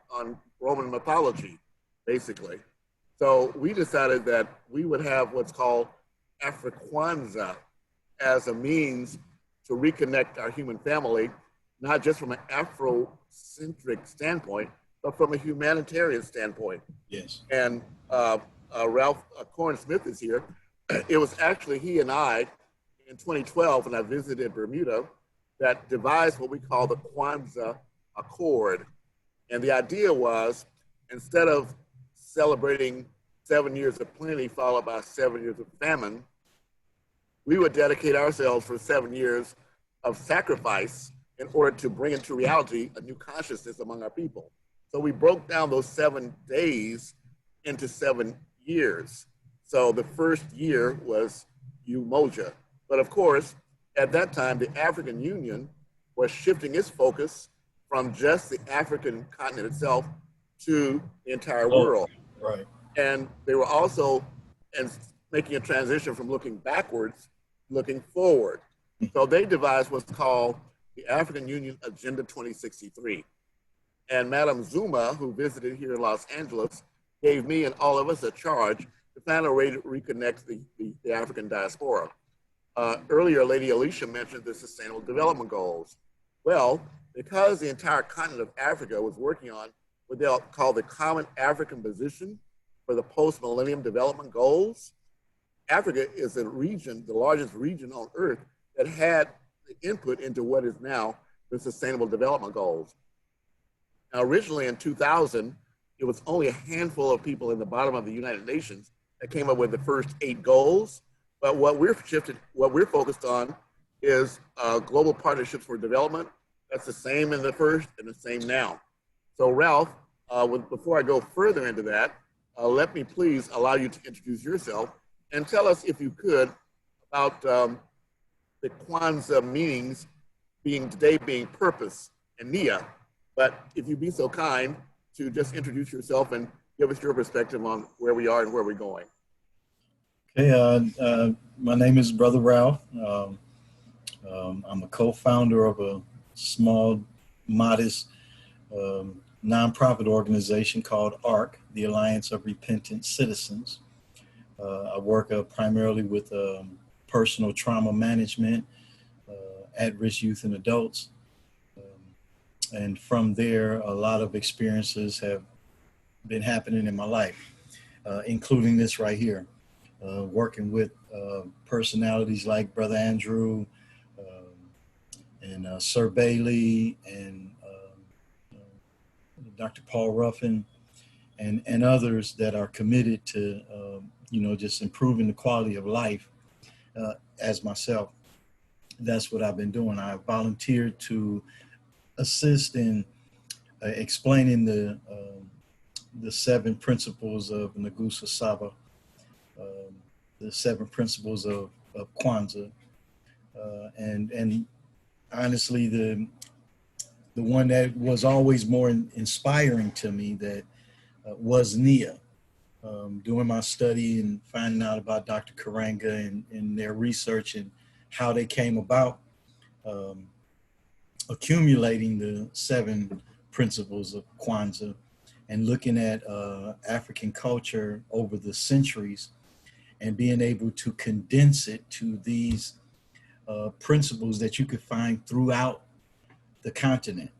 Roman mythology, basically. So we decided that we would have what's called Afrikwanzaa as a means to reconnect our human family, not just from an Afrocentric standpoint, but from a humanitarian standpoint. Yes. And Ralph Corin Smith is here. It was actually he and I in 2012 when I visited Bermuda that devised what we call the Kwanzaa Accord. And the idea was, instead of celebrating 7 years of plenty followed by 7 years of famine, we would dedicate ourselves for 7 years of sacrifice in order to bring into reality a new consciousness among our people. So we broke down those 7 days into 7 years. So the first year was Umoja. But of course, at that time, the African Union was shifting its focus from just the African continent itself to the entire world. Right. And they were also making a transition from looking backwards, looking forward. So they devised what's called the African Union Agenda 2063. And Madam Zuma, who visited here in Los Angeles, gave me and all of us a charge to find a way to reconnect the African diaspora. Earlier, Lady Alicia mentioned the Sustainable Development Goals. Well, because the entire continent of Africa was working on what they'll call the Common African Position for the Post-Millennium Development Goals, Africa is a region, the largest region on Earth, that had the input into what is now the Sustainable Development Goals. Now, originally in 2000, it was only a handful of people in the bottom of the United Nations that came up with the first 8 goals. But what we're focused on is global partnerships for development. That's the same in the first and the same now. So Ralph, before I go further into that, let me please allow you to introduce yourself and tell us, if you could, about the Kwanzaa meanings today being purpose and Nia. But if you'd be so kind to just introduce yourself and give us your perspective on where we are and where we're going. Okay, my name is Brother Ralph. I'm a co-founder of a small, modest nonprofit organization called ARC, the Alliance of Repentant Citizens. I work primarily with personal trauma management, at-risk youth and adults. And from there, a lot of experiences have been happening in my life, including this right here. Working with personalities like Brother Andrew and Sir Bailey and Dr. Paul Ruffin and others that are committed to, just improving the quality of life as myself. That's what I've been doing. I volunteered to assist in explaining the 7 principles of Ngusa Saba, the 7 principles of Kwanzaa, and honestly, the one that was always more inspiring to me that was Nia. Doing my study and finding out about Dr. Karanga and their research and how they came about accumulating the 7 principles of Kwanzaa and looking at African culture over the centuries and being able to condense it to these principles that you could find throughout the continent.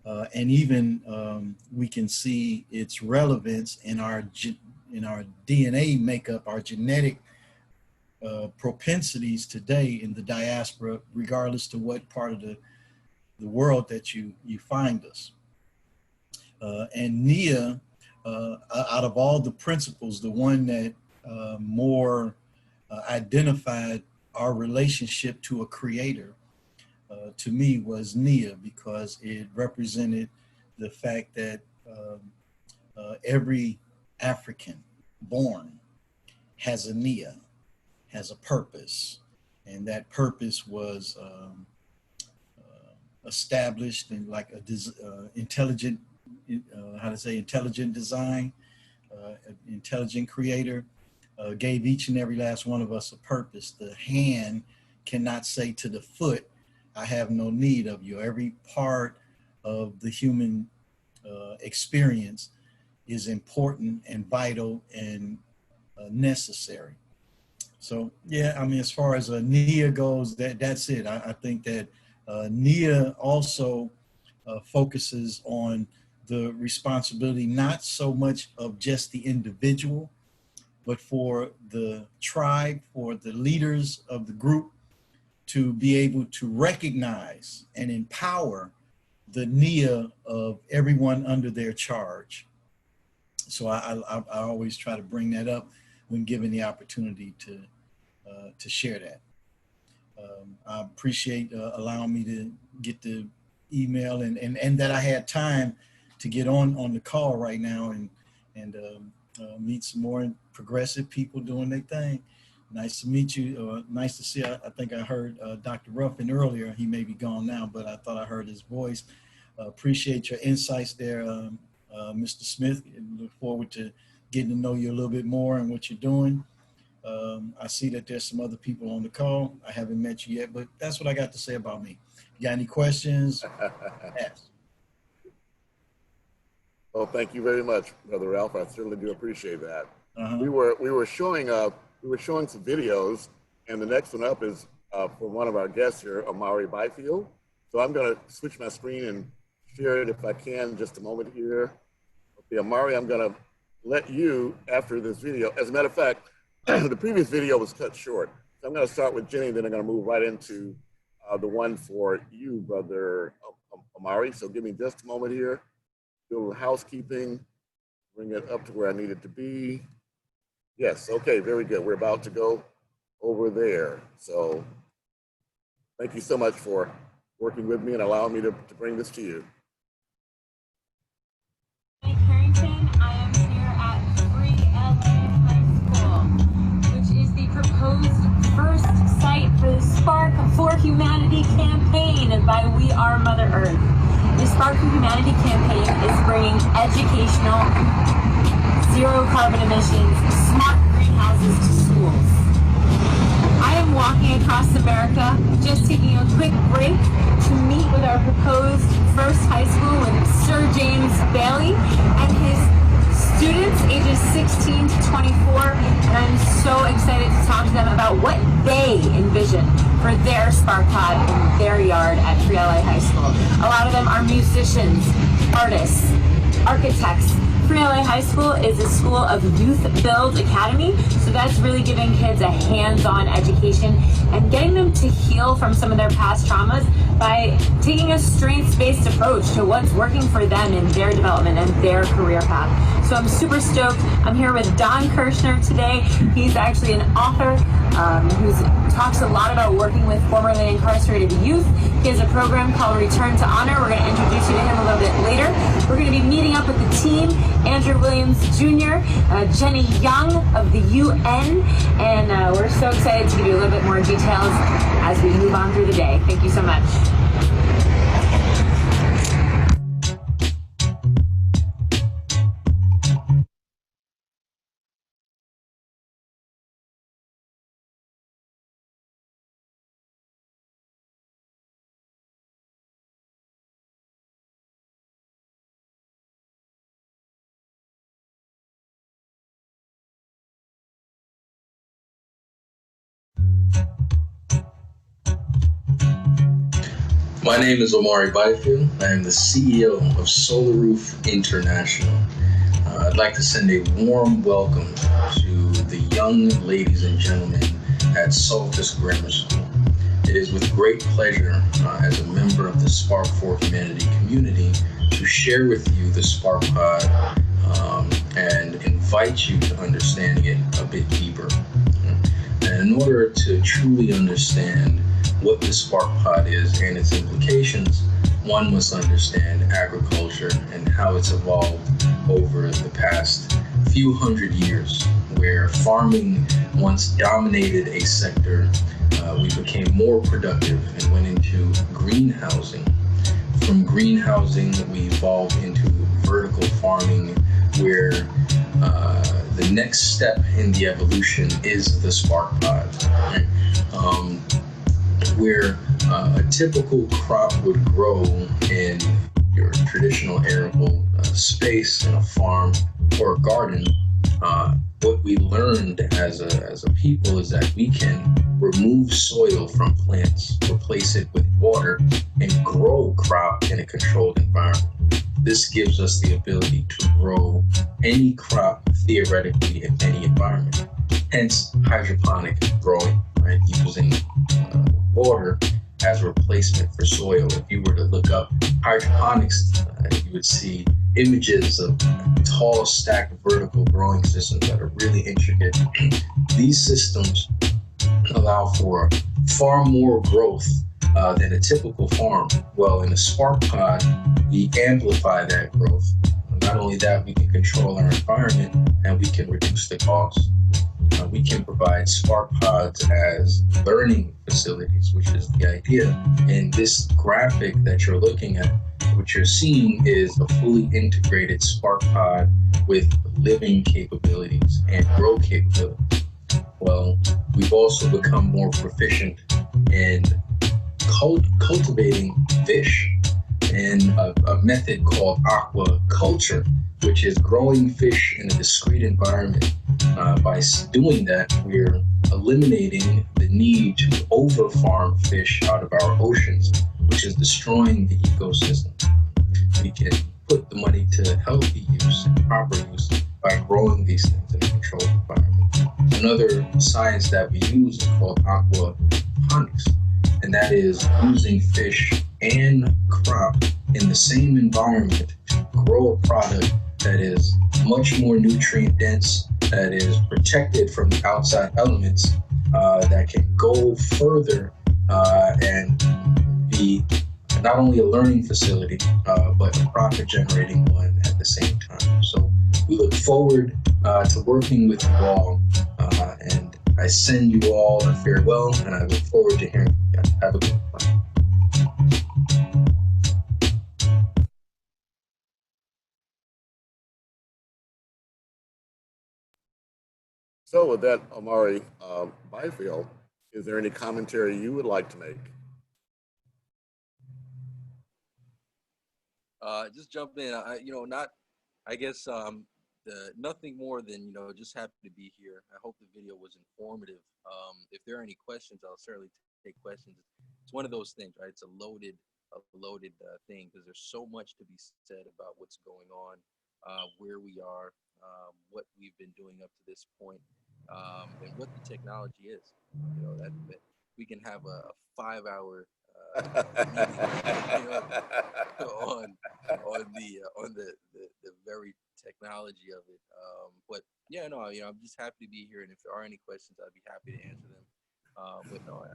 And even we can see its relevance in our DNA makeup, our genetic propensities today in the diaspora, regardless to what part of the world that you find us. And NIA, out of all the principles, the one that more identified our relationship to a creator, to me, was NIA, because it represented the fact that every African born has a NIA, has a purpose, and that purpose was established in like a intelligent, intelligent design, an intelligent creator gave each and every last one of us a purpose. The hand cannot say to the foot, I have no need of you. Every part of the human experience is important and vital and necessary. So yeah, I mean, as far as NIA goes, that's it. I think that NIA also focuses on the responsibility, not so much of just the individual, but for the tribe, for the leaders of the group to be able to recognize and empower the NIA of everyone under their charge. So I always try to bring that up when given the opportunity to share that. I appreciate allowing me to get the email and that I had time to get on the call right now and meet some more progressive people doing their thing. Nice to meet you. Nice to see. I think I heard Dr. Ruffin earlier. He may be gone now, but I thought I heard his voice. Appreciate your insights there, Mr. Smith. Look forward to getting to know you a little bit more and what you're doing. I see that there's some other people on the call. I haven't met you yet, but that's what I got to say about me. You got any questions? Ask. Well, thank you very much, Brother Ralph. I certainly do appreciate that. We were showing some videos, and the next one up is for one of our guests here, Omari Byfield. So I'm going to switch my screen and share it if I can just a moment here. Okay, Omari, I'm going to let you after this video. As a matter of fact, the previous video was cut short. So I'm going to start with Jnnings, then I'm going to move right into the one for you, Brother Omari. So give me just a moment here. Do a little housekeeping, bring it up to where I need it to be. Yes, okay, very good. We're about to go over there. So thank you so much for working with me and allowing me to bring this to you. Carrington, I am here at Free LA High School, which is the proposed first site for the Spark4Humanity campaign by We Are Mother Earth. The Spark4Humanity campaign is bringing educational, zero carbon emissions, smart greenhouses to schools. I am walking across America, just taking a quick break to meet with our proposed first high school with Sir James Bailey and his students ages 16 to 24, and I'm so excited to talk to them about what they envision for their SparkPod in their yard at Free LA High School. A lot of them are musicians, artists, architects. Free LA High School is a school of Youth Build Academy, so that's really giving kids a hands-on education and getting them to heal from some of their past traumas by taking a strengths-based approach to what's working for them in their development and their career path. So I'm super stoked. I'm here with Don Kirshner today. He's actually an author who talks a lot about working with formerly incarcerated youth. He has a program called Return to Honor. We're going to introduce you to him a little bit later. We're going to be meeting up with the team, Andrew Williams Jr., Jenny Young of the UN, and we're so excited to give you a little bit more details as we move on through the day. Thank you so much. My name is Omari Byfield. I am the CEO of SolaRoof International. I'd like to send a warm welcome to the young ladies and gentlemen at Saltus Grammar School. It is with great pleasure as a member of the Spark4Humanity community to share with you the SparkPod and invite you to understanding it a bit deeper. And in order to truly understand what the SparkPod is and its implications, one must understand agriculture and how it's evolved over the past few hundred years, where farming once dominated a sector. We became more productive and went into greenhousing. From greenhousing, we evolved into vertical farming, where the next step in the evolution is the SparkPod, right? Where a typical crop would grow in your traditional arable space in a farm or a garden. What we learned as a people is that we can remove soil from plants, replace it with water, and grow crop in a controlled environment. This gives us the ability to grow any crop theoretically in any environment. Hence, hydroponic growing, right? Using water as a replacement for soil. If you were to look up hydroponics, you would see images of tall, stacked, vertical growing systems that are really intricate. These systems allow for far more growth than a typical farm. Well, in a SparkPod, we amplify that growth. Not only that, we can control our environment and we can reduce the cost. We can provide SparkPods as learning facilities, which is the idea. And this graphic that you're looking at, what you're seeing is a fully integrated SparkPod with living capabilities and grow capabilities. Well, we've also become more proficient in cultivating fish in a method called aquaculture, which is growing fish in a discrete environment. By doing that, we're eliminating the need to over-farm fish out of our oceans, which is destroying the ecosystem. We can put the money to healthy use and proper use by growing these things in a controlled environment. Another science that we use is called aquaponics, and that is using fish and crop in the same environment to grow a product that is much more nutrient dense, that is protected from the outside elements, that can go further and be not only a learning facility, but a profit generating one at the same time. So we look forward to working with you all, and I send you all a farewell, and I look forward to hearing from you. Have a good one. So with that, Omari Byfield, is there any commentary you would like to make? Just jump in. Nothing more than, just happy to be here. I hope the video was informative. If there are any questions, I'll certainly take questions. It's one of those things, right? It's a loaded thing, because there's so much to be said about what's going on, where we are, what we've been doing up to this point, and what the technology is. That we can have a 5-hour meeting, on the very technology of it. But yeah, no, I'm just happy to be here, and if there are any questions, I'd be happy to answer them. But no,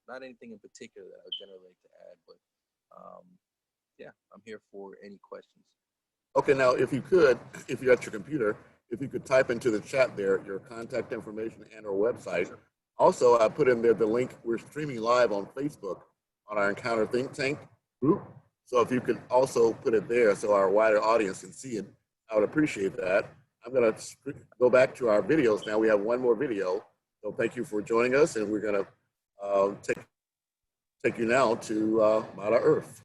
not anything in particular that I would generally like to add. But yeah, I'm here for any questions. Okay, now if you're at your computer, if you could type into the chat there your contact information and our website. Sure. Also, I put in there the link. We're streaming live on Facebook on our Encounter Think Tank group. So if you could also put it there so our wider audience can see it, I would appreciate that. I'm going to go back to our videos now. We have one more video. So thank you for joining us, and we're going to take you now to Mother Earth.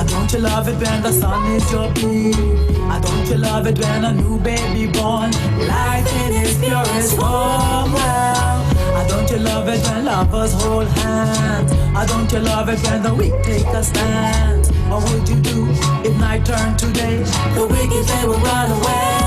Don't you love it when the sun is your beam? Don't you love it when a new baby born? Life in its purest form. Well, don't you love it when lovers hold hands? Don't you love it when the weak take a stand? What would you do if night turned to day? The wicked they will run away.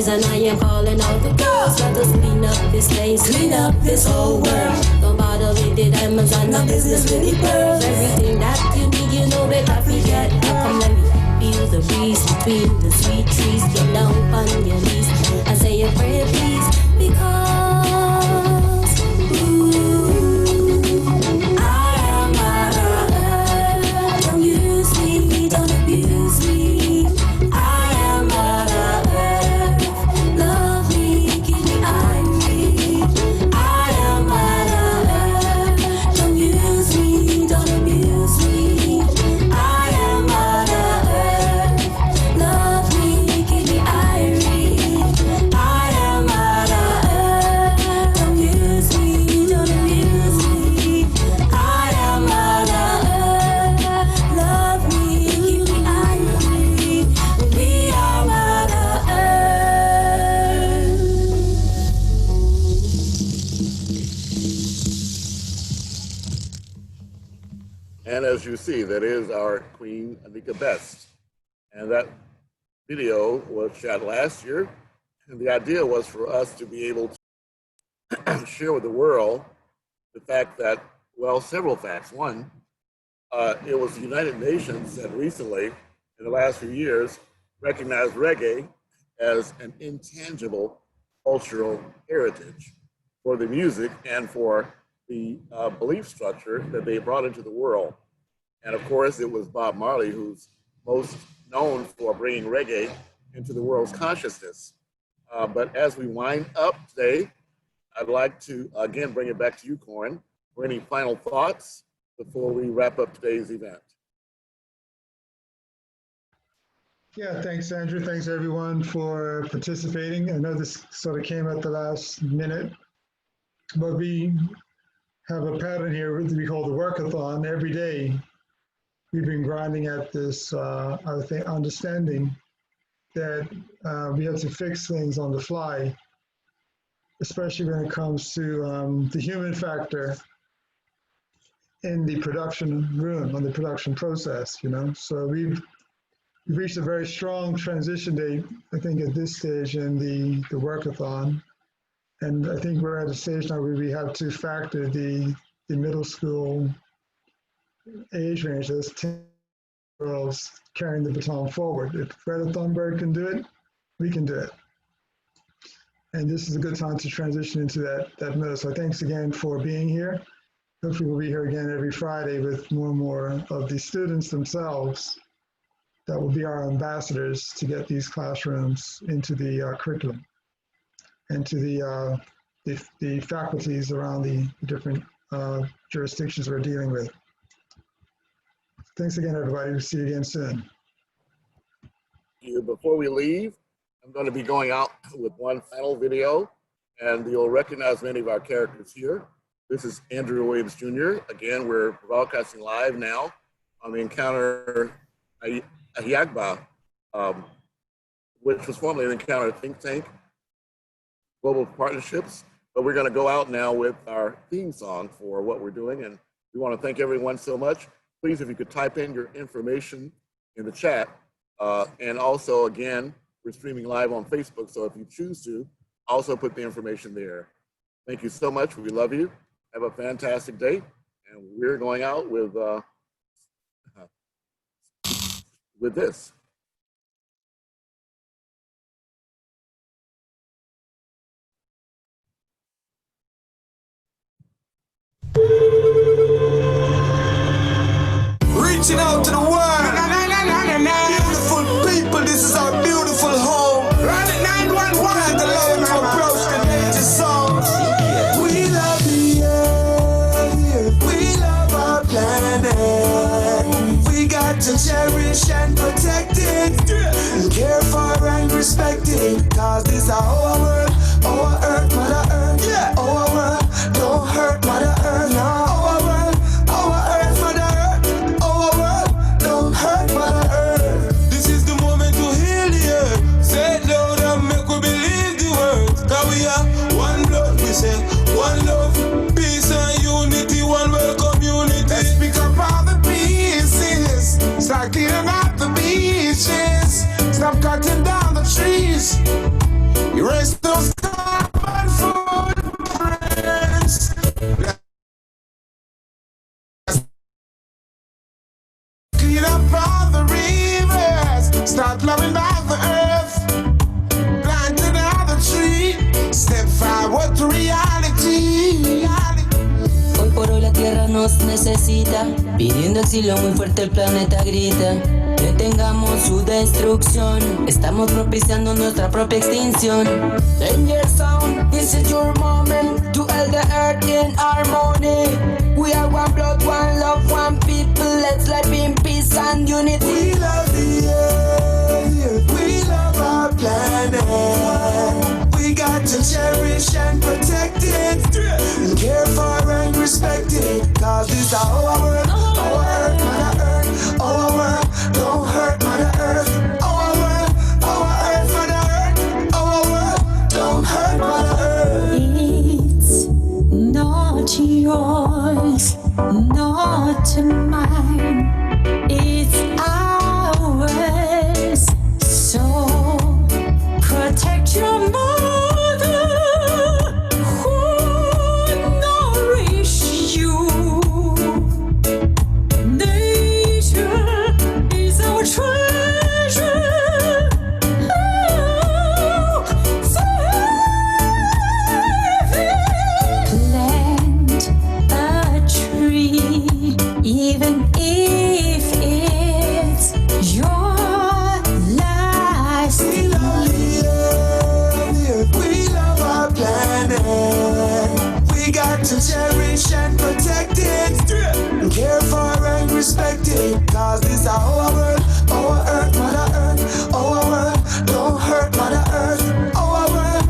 And I am calling all the girls. Let us clean up this place, clean up this whole world. Don't bother with the diamonds and no business with the pearls. Everything that you need, you know that I forget. Now come let me feel the breeze between the sweet trees. Get down on your knees and say a prayer, please. Because I am Mother Earth. Don't use me, don't abuse me. I am Mother Earth. Love me, keep me irie. I am Mother Earth. Don't use me, don't abuse me. I am Mother Earth. Love me, keep me irie. I am Mother Earth. Don't use me, don't abuse me. I am Mother Earth. Love me, keep me irie. We are Mother Earth. And as you see, that is our Queen Anika Best. And that video was shot last year. And the idea was for us to be able to share with the world the fact that, well, several facts. One, it was the United Nations that recently, in the last few years, recognized reggae as an intangible cultural heritage for the music and for the belief structure that they brought into the world. And of course, it was Bob Marley who's most known for bringing reggae into the world's consciousness. But as we wind up today, I'd like to again bring it back to you, Corin, for any final thoughts before we wrap up today's event. Yeah, thanks, Andrew. Thanks, everyone, for participating. I know this sort of came at the last minute, but we have a pattern here we call the workathon. Every day, we've been grinding at this, I think, understanding that we have to fix things on the fly, especially when it comes to the human factor in the production room, on the production process, you know. So we've reached a very strong transition date, I think, at this stage in the workathon. And I think we're at a stage now where we have to factor the middle school age range, those 10-year-olds carrying the baton forward. If Greta Thunberg can do it, we can do it. And this is a good time to transition into that middle. So thanks again for being here. Hopefully we'll be here again every Friday with more and more of the students themselves that will be our ambassadors to get these classrooms into the curriculum and to the faculties around the different jurisdictions we're dealing with. Thanks again, everybody. We'll see you again soon. Before we leave, I'm going to be going out with one final video, and you'll recognize many of our characters here. This is Andrew Williams Jr. Again, we're broadcasting live now on the Encounter Ayagba, which was formerly the Encounter Think Tank, Global Partnerships. But we're going to go out now with our theme song for what we're doing, and we want to thank everyone so much. Please, if you could type in your information in the chat, and also, again, we're streaming live on Facebook, so if you choose to, also put the information there. Thank you so much. We love you. Have a fantastic day. And we're going out with this. Reaching out to the world. Beautiful people, this is our beautiful home. Run it 911, the Lord to approach the nature zone. We love the earth, we love our planet. We got to cherish and protect it, and care for and respect it. Cause this is our world, our earth, Mother Earth. Yeah. Our world, don't hurt Mother Earth. No. Our world, our earth, Mother Earth. Our world, don't hurt Mother Earth. This is the moment to heal the earth. Say it loud and make we believe the words. Cause we are one blood, we say one love, peace and unity, one world community. Let's pick up all the pieces, start cleaning up the beaches, stop cutting down the trees, erase those carbon footprints. Clean up all the rivers, start blowing back the earth, plant another tree, step forward to reality. Hoy por hoy la tierra nos necesita, pidiendo auxilio muy fuerte el planeta grita. Detengamos su destrucción, estamos propiciando nuestra propia extinción. Danger sound, this is your moment to hold the earth in harmony. We are one blood, one love, one people. Let's live in peace and unity. We love the earth, we love our planet. We got to cherish and protect it, and care for and respect it. Cause this is our world, our earth, Mother Earth. Our world, don't hurt Mother Earth. Our world, Mother Earth. Our world, don't hurt Mother Earth. It's not yours, not mine. It's ours. So protect your mother who nourished you. Nature is our treasure. Oh, save it. Plant a tree, even if it's your last. We love the earth, we love our planet. We got to cherish and protect it, and care for and respect it. Cause this is our world, our earth, Mother Earth. Our world, don't hurt Mother Earth. Our world,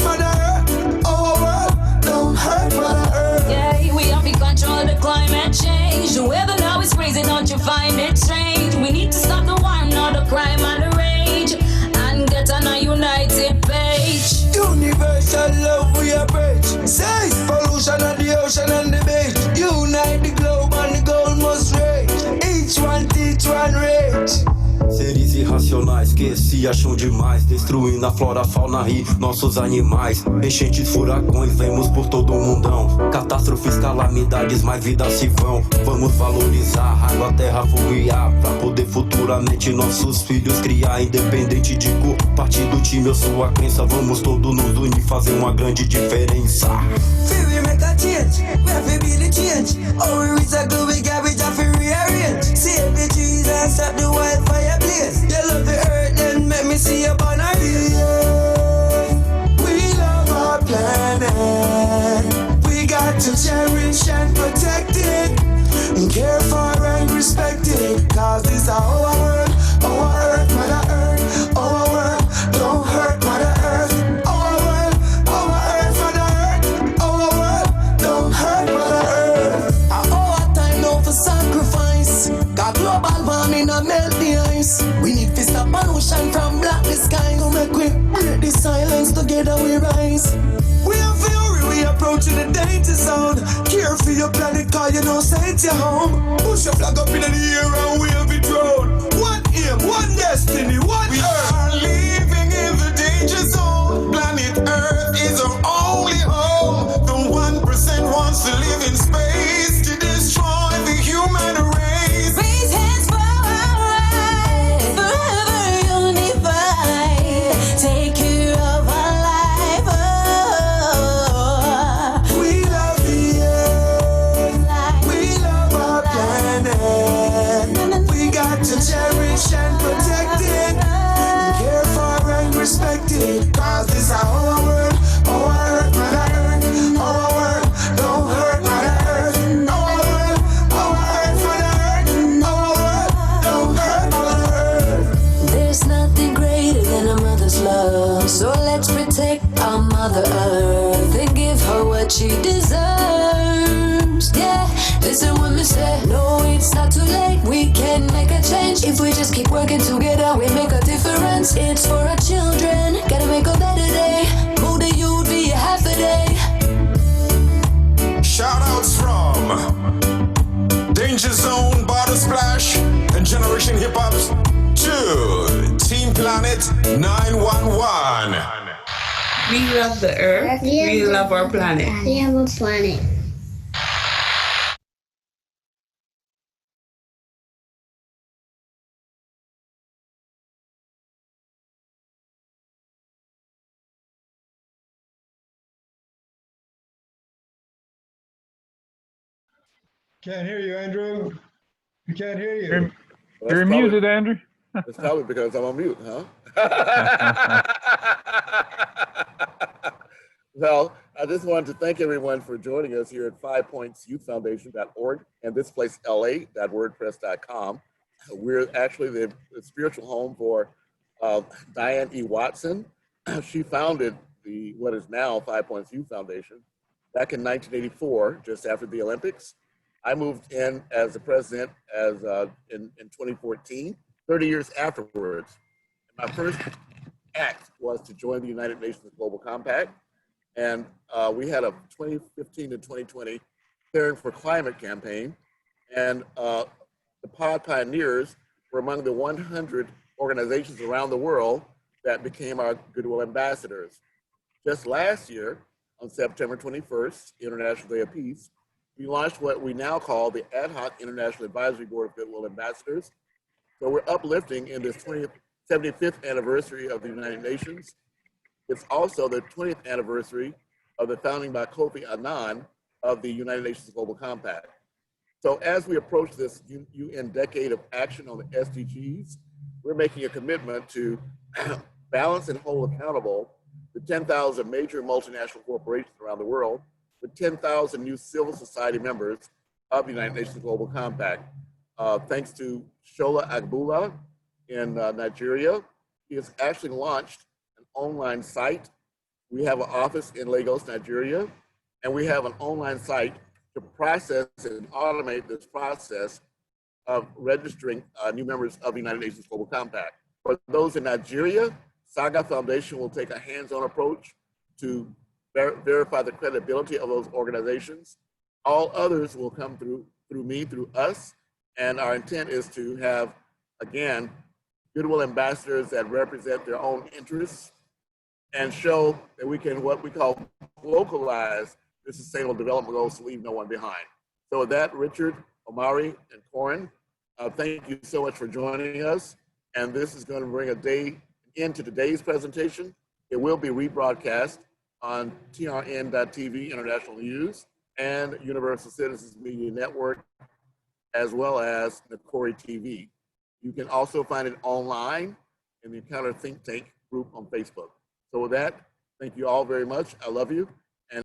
Mother Earth. Our world, don't hurt Mother Earth. Yeah, we have to control the climate change. The weather now is crazy, don't you find it strange? We need to stop the war, not the crime and the rage, and get on a united page. Universal love we approach. Say pollution on the ocean and the beach. Unite the globe and the goal must rage. Each one teach pais que se acham demais, destruindo a flora, a fauna e nossos animais. Enchentes, furacões, vemos por todo o mundão. Catástrofes, calamidades, mais vidas se vão. Vamos valorizar água, terra, fogo e ar, pra poder futuramente nossos filhos criar. Independente de cor, partido, time ou sua crença, vamos todos nos unir, fazer uma grande diferença. We make a change, we have to be the change. Oh, we recycle, we garbage, have to rearrange. Save the trees and stop the wildfire blaze. You love the earth, then make me see you burn our We love our planet. We got to cherish and protect it, and care for and respect it. Cause this is our world, our earth, Mother Earth, our world. Don't hurt Mother Earth, our world, our earth, Mother Earth, our world. Don't hurt Mother Earth. Our time now for sacrifice. Got global warming and melt the ice. We need to stop pollution from black the sky. So make we break the silence, together we rise. We are fury, we approaching the danger zone. Care for your planet, cause you know say it's your home. Push your flag up in the air and we'll be thrown. One aim, one destiny, one we earth. Are living in the danger zone. Planet Earth is our only home. The 1% wants to live in space to destroy the human race. Raise hands for our right, forever unified. Take care of our life. Oh. We love the earth. We love our planet. We got to cherish and protect it, care for and respect it. Cause this is our world, our earth, Mother Earth, our world. Don't hurt Mother Earth, our world, our earth, Mother Earth, our world. Don't hurt Mother Earth. There's nothing greater than a mother's love. So let's protect our Mother Earth and give her what she deserves. Yeah, listen what me say. No, it's not too late. We can make a change. If we just keep working together, we make a difference. It's for our children. Gotta make a better day. Who the youth be half a day. Shout outs from Danger Zone, Bottle Splash, and Generation Hip Hop to Team Planet 911. We love the earth. We love our planet. We have a planet. Can't hear you, Andrew. We can't hear you. You're muted, Andrew. It's probably because I'm on mute, huh? Well, I just wanted to thank everyone for joining us here at 5pointsyouthfoundation.org and thisplacela.wordpress.com. We're actually the spiritual home for Diane E. Watson. She founded what is now 5 Points Youth Foundation back in 1984, just after the Olympics. I moved in as the president in 2014, 30 years afterwards. My first act was to join the United Nations Global Compact. And we had a 2015 to 2020 Caring for Climate campaign. And the Pod Pioneers were among the 100 organizations around the world that became our Goodwill ambassadors. Just last year, on September 21st, International Day of Peace, we launched what we now call the Ad Hoc International Advisory Board of Goodwill Ambassadors. So we're uplifting in this 75th anniversary of the United Nations. It's also the 20th anniversary of the founding by Kofi Annan of the United Nations Global Compact. So as we approach this UN decade of action on the SDGs, we're making a commitment to balance and hold accountable the 10,000 major multinational corporations around the world with 10,000 new civil society members of the United Nations Global Compact. Thanks to Shola Agbula in Nigeria, he has actually launched an online site. We have an office in Lagos, Nigeria, and we have an online site to process and automate this process of registering new members of the United Nations Global Compact. For those in Nigeria, Saga Foundation will take a hands-on approach to verify the credibility of those organizations. All others will come through me, through us, and our intent is to have, again, Goodwill ambassadors that represent their own interests and show that we can, what we call, localize the sustainable development goals to leave no one behind. So with that, Richard, Omari, and Corin, thank you so much for joining us. And this is going to bring a end to today's presentation. It will be rebroadcast on TRN.TV International News and Universal Citizens Media Network, as well as Nakori TV. You can also find it online in the Encounter Think Tank group on Facebook. So with that, thank you all very much. I love you.